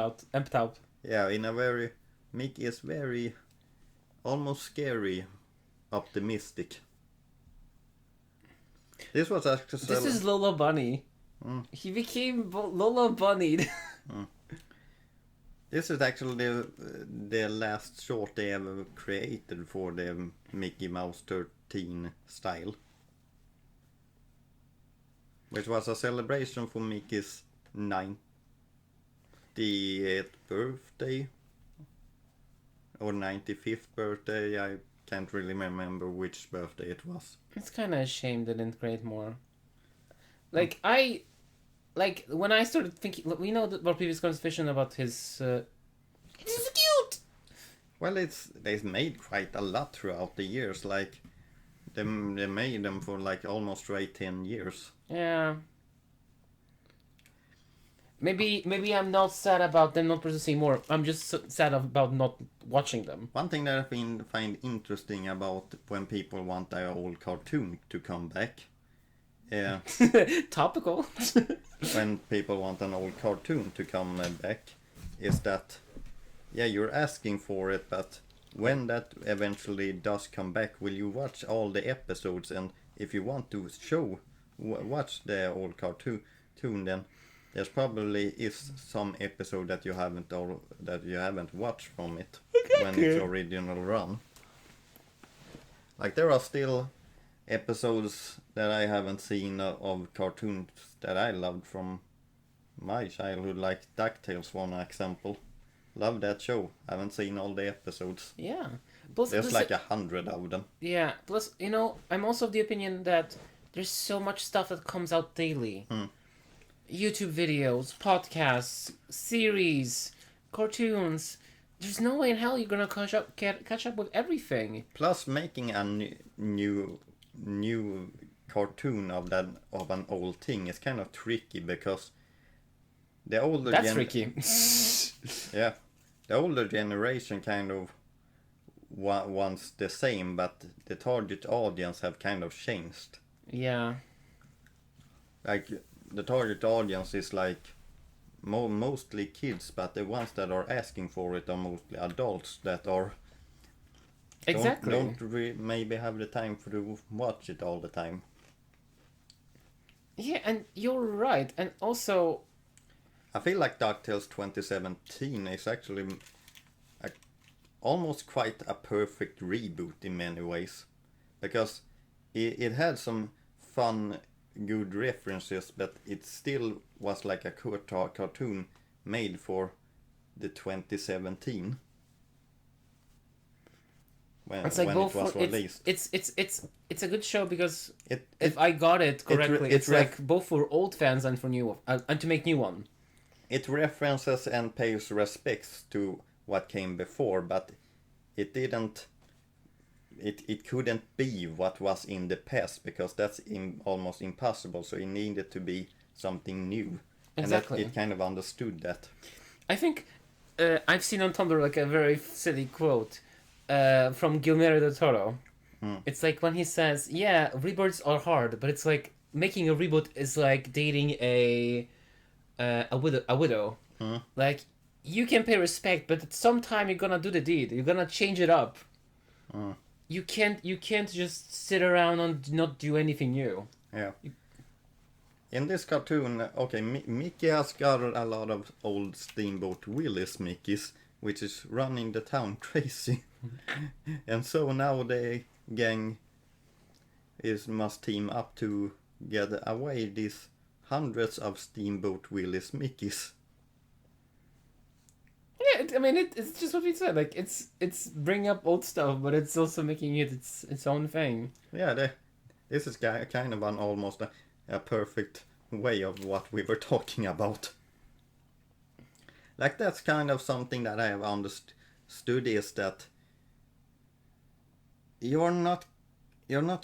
out. Yeah, Mickey is very almost scary optimistic. This was actually This is Lola Bunny. He became Lola Bunny. This is actually the last short they ever created for the Mickey Mouse 13 style. Which was a celebration for Mickey's 90th birthday. Or 95th birthday. I can't really remember which birthday it was. It's kind of a shame they didn't create more. When I started thinking, we know our previous conversation about his. It's cute. Well, they've made quite a lot throughout the years. Like they made them for like almost 10 years. Yeah. Maybe I'm not sad about them not producing more. I'm just sad about not watching them. One thing that I find interesting about when people want their old cartoon to come back. Topical. When people want an old cartoon to come back, is that, yeah, you're asking for it, but when that eventually does come back, will you watch all the episodes? And if you want to watch the old cartoon, then there's probably is some episode that you haven't watched from it when it's original run. Like there are still episodes that I haven't seen of cartoons that I loved from my childhood, like DuckTales, one example. Love that show. Haven't seen all the episodes. Yeah. There's like 100 of them. Yeah. Plus, I'm also of the opinion that there's so much stuff that comes out daily. YouTube videos, podcasts, series, cartoons. there's no way in hell you're gonna catch up with everything. Plus, making a new cartoon of an old thing is kind of tricky because the older That's tricky. yeah, the older generation kind of wants the same, but the target audience have kind of changed. Yeah. Like the target audience is like mostly kids, but the ones that are asking for it are mostly adults that are Exactly. don't maybe have the time to watch it all the time. Yeah, and you're right. And also, I feel like DuckTales 2017 is actually almost quite a perfect reboot in many ways, because it had some fun, good references, but it still was like a cartoon made for the 2017 when it's like it both was released. It's a good show because It if I got it correctly, it's ref- like both for old fans and for new and to make new one. it references and pays respects to what came before, but it didn't. It couldn't be what was in the past because that's almost impossible. So it needed to be something new, Exactly. and it kind of understood that. I think I've seen on Tumblr like a very silly quote from Guillermo del Toro. It's like when he says, "Yeah, reboots are hard, but it's like making a reboot is like dating a widow. Like you can pay respect, but at some time you're gonna do the deed. You're gonna change it up. You can't just sit around and not do anything new." Yeah. In this cartoon, okay, Mickey has got a lot of old Steamboat Willis Mickeys, which is running the town crazy. And so now the gang must team up to get away these hundreds of Steamboat Willis Mickeys. Yeah, it's just what we said. Like it's bringing up old stuff, but it's also making it its own thing. Yeah, this is kind of almost a perfect way of what we were talking about. Like that's kind of something that I have understood is that you're not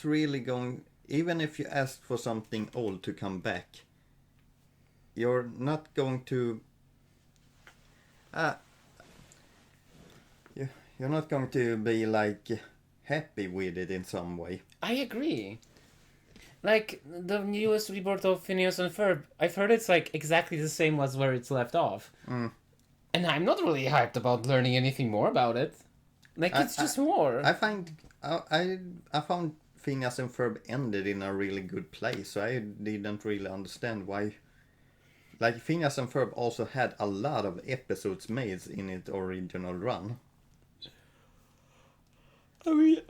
really going, even if you ask for something old to come back, you're not going to you're not going to be like happy with it in some way. I agree. Like the newest rebirth of Phineas and Ferb, I've heard it's like exactly the same as where it's left off, and I'm not really hyped about learning anything more about it. Like it's just more. I found Phineas and Ferb ended in a really good place, so I didn't really understand why. Like Phineas and Ferb also had a lot of episodes made in its original run. I mean,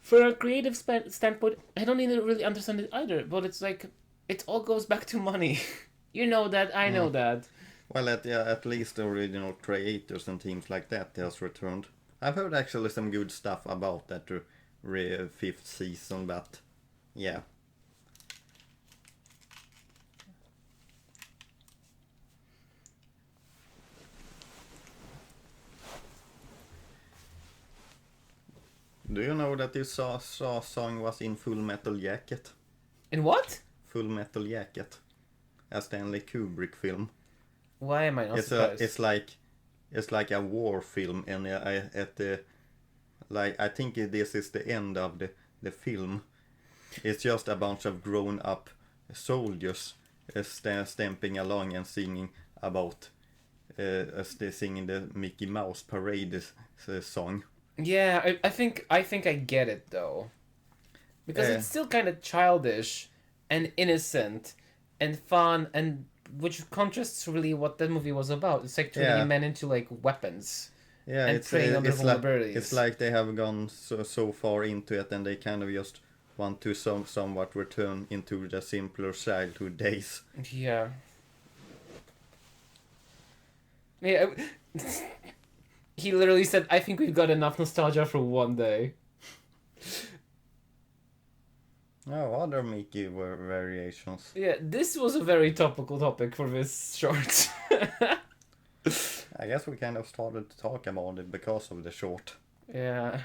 for a creative standpoint, I don't even really understand it either. But it's like it all goes back to money. You know that. I know that. Well, at least the original creators and teams like that has returned. I've heard actually some good stuff about that fifth season, but yeah. Do you know that this song was in Full Metal Jacket? In what? Full Metal Jacket, a Stanley Kubrick film. Why am I not surprised? It's like a war film, and I think this is the end of the film. It's just a bunch of grown up soldiers stamping along and singing about singing the Mickey Mouse Parade song. Yeah, I think I get it though, because it's still kind of childish and innocent and fun, and which contrasts really what that movie was about. It's like turning men into like weapons. Yeah, and preying on their vulnerabilities. It's like they have gone so far into it, and they kind of just want to somewhat return into the simpler childhood days. Yeah. Yeah. He literally said, "I think we've got enough nostalgia for one day." Oh, other Mickey variations. Yeah, this was a very topical topic for this short. I guess we kind of started to talk about it because of the short. Yeah.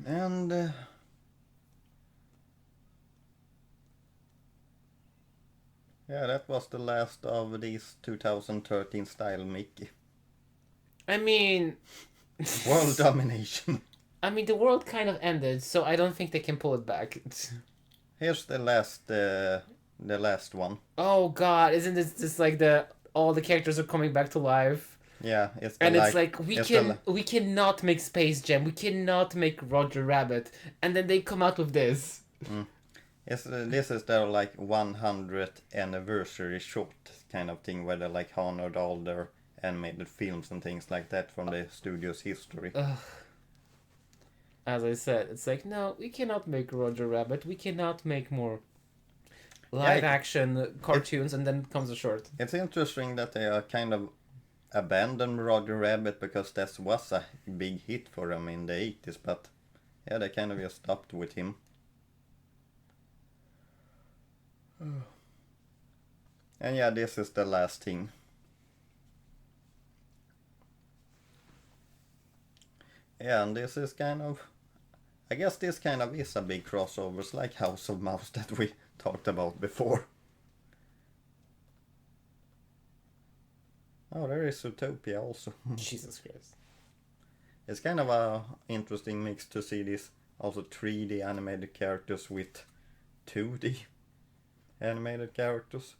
And yeah, that was the last of these 2013 style Mickey. I mean, World domination. I mean, the world kind of ended, so I don't think they can pull it back. Here's the last one. Oh God, isn't this just like all the characters are coming back to life? Yeah, it's the And it's like we cannot make Space Jam, we cannot make Roger Rabbit, and then they come out with this. this is their like 100th anniversary short kind of thing where they like honored all their animated films and things like that from the studio's history. Ugh. As I said, it's like, no, we cannot make Roger Rabbit, we cannot make more live action cartoons, and then comes a short. It's interesting that they are kind of abandoned Roger Rabbit because that was a big hit for them in the 80s, but yeah, they kind of just stopped with him. And yeah, this is the last thing. Yeah, and this is kind of, I guess this kind of is a big crossovers like House of Mouse that we talked about before. Oh, there is Zootopia also. Jesus Christ. It's kind of a interesting mix to see this also 3D animated characters with 2D animated characters.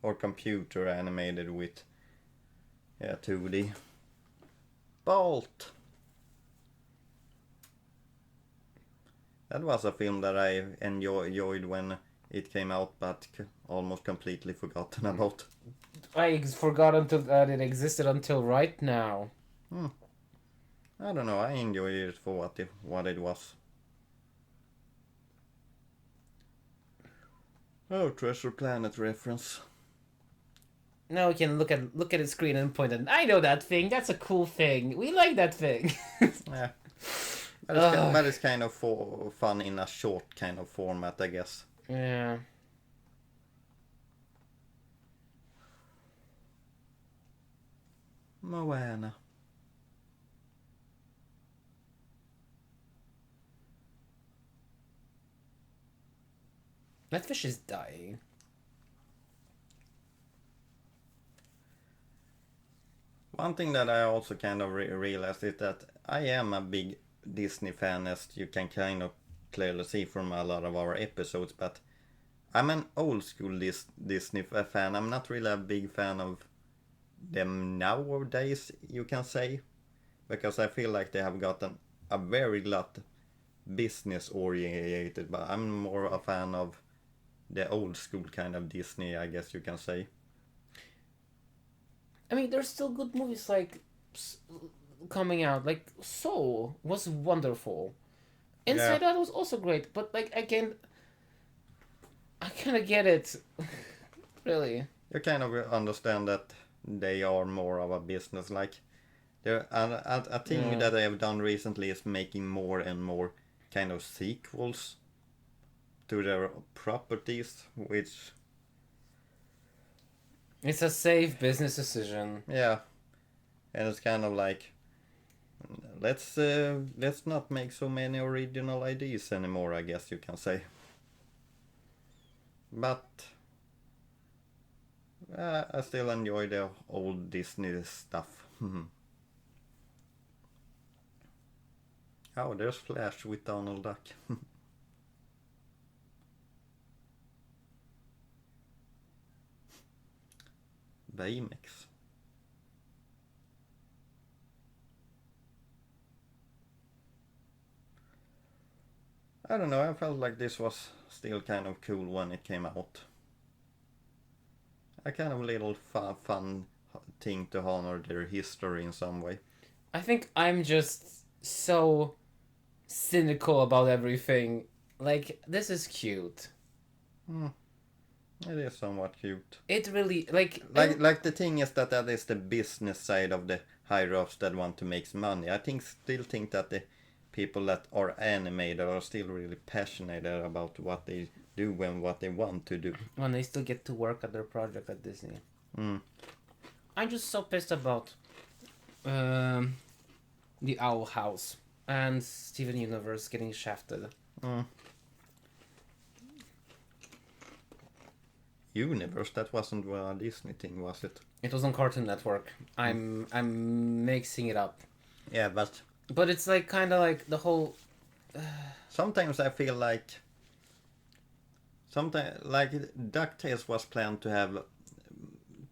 Or computer animated with 2D. Bolt! That was a film that I enjoyed when it came out, but almost completely forgotten about. I forgot until that it existed until right now. I don't know, I enjoyed it for what it was. Oh, Treasure Planet reference. Now we can look at the screen and point at, I know that thing, that's a cool thing, we like that thing. Yeah. But it's kind of fun in a short kind of format, I guess. Yeah. Moana. That fish is dying. One thing that I also kind of realized is that I am a big Disney fan, as you can kind of clearly see from a lot of our episodes, but I'm an old school Disney fan. I'm not really a big fan of them nowadays, you can say, because I feel like they have gotten a very lot business oriented, but I'm more a fan of the old school kind of Disney, I guess you can say. I mean, there's still good movies like coming out. Like Soul was wonderful. Inside Out was also great, but like I kind of get it. Really. You kind of understand that they are more of a business. Like, a thing that they have done recently is making more and more kind of sequels to their properties, which... It's a safe business decision. Yeah, and it's kind of like, let's not make so many original ideas anymore, I guess you can say. But I still enjoy the old Disney stuff. Oh, there's Flash with Donald Duck. Baymax. I don't know, I felt like this was still kind of cool when it came out. A kind of little fun thing to honor their history in some way. I think I'm just so cynical about everything. Like, this is cute. It is somewhat cute. It really, like the thing is that is the business side of the higher ups that want to make money. Still think that the people that are animated are still really passionate about what they do and what they want to do. When they still get to work at their project at Disney. Mm. I'm just so pissed about the Owl House and Steven Universe getting shafted. Mm. Universe, that wasn't a Disney thing, was it? It was on Cartoon Network. I'm mixing it up. Yeah, but it's like kind of like the whole. Sometimes I feel like DuckTales was planned to have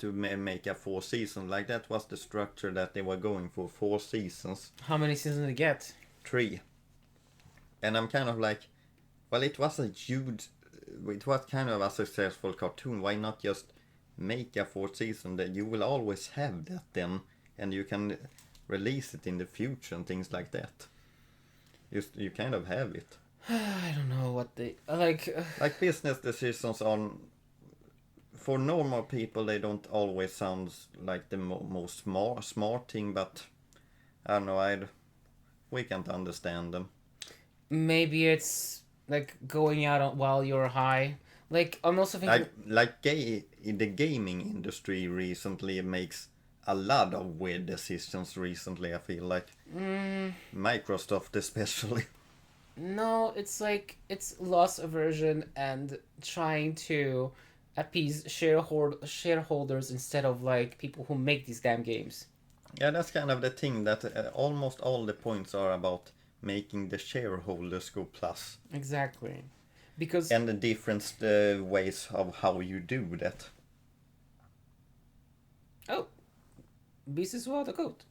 make a 4 season. Like that was the structure that they were going for, 4 seasons. How many seasons did it get? 3. And I'm kind of like, well, it was kind of a successful cartoon. Why not just make a 4th season? That you will always have that then, and you can release it in the future and things like that. You kind of have it. I don't know what they like. Like business decisions on, for normal people, they don't always sound like the most smart thing, but I don't know. We can't understand them. Maybe it's like going out while you're high. Like I'm also thinking in the gaming industry recently makes a lot of weird decisions recently. I feel like Microsoft especially. No, it's like it's loss aversion and trying to appease shareholders instead of like people who make these damn games. Yeah, that's kind of the thing that almost all the points are about making the shareholders go plus. Exactly. Because and the different ways of how you do that. Oh, this is what the coat.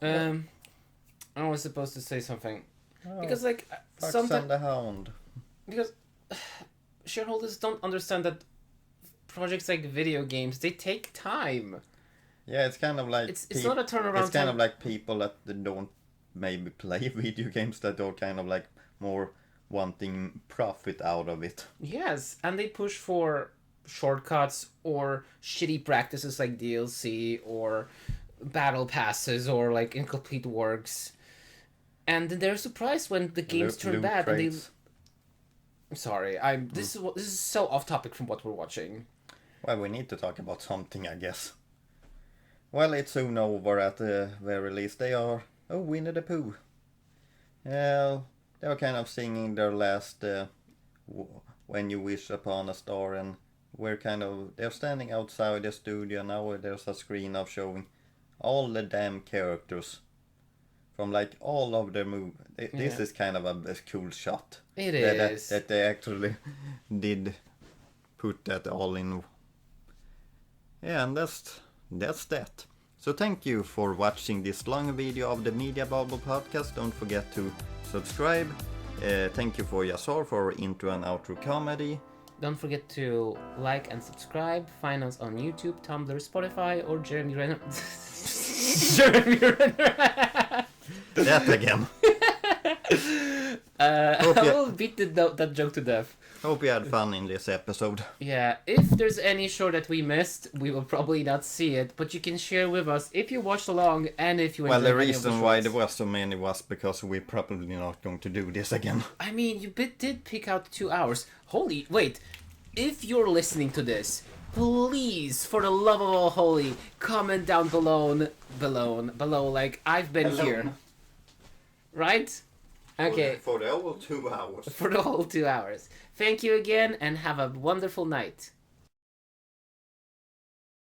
I was supposed to say something because like sometimes the Hound. Because shareholders don't understand that projects like video games, they take time. Yeah, it's kind of like it's not a turnaround. It's kind of like people that don't maybe play video games that are kind of like more wanting profit out of it. Yes, and they push for shortcuts or shitty practices like DLC or battle passes or like incomplete works. And then they're surprised when the games turn bad. And they... I'm sorry, this is so off topic from what we're watching. Well, we need to talk about something, I guess. Well, it's soon over at the very least. They are Winnie the Pooh. They were kind of singing their last When You Wish Upon a Star, and they're standing outside the studio now. There's a screen of showing all the damn characters from like all of the movie. This is kind of a cool shot. It is. That they actually did put that all in. Yeah, and that's that. So thank you for watching this long video of the Media Bubble podcast. Don't forget to subscribe. Thank you for Jahzzar for intro and outro comedy. Don't forget to like and subscribe. Find us on YouTube, Tumblr, Spotify, or Jeremy Renner. Jeremy Renner. That again. I will beat that joke to death. Hope you had fun in this episode. Yeah, if there's any show that we missed, we will probably not see it, but you can share with us if you watched along and if you enjoyed. Well, the reason why there was so many was because we're probably not going to do this again. I mean, you did pick out 2 hours. Wait, if you're listening to this, please, for the love of all holy, comment down below, like, I've been here. Right? Okay. For the whole 2 hours. For the whole 2 hours. Thank you again, and have a wonderful night.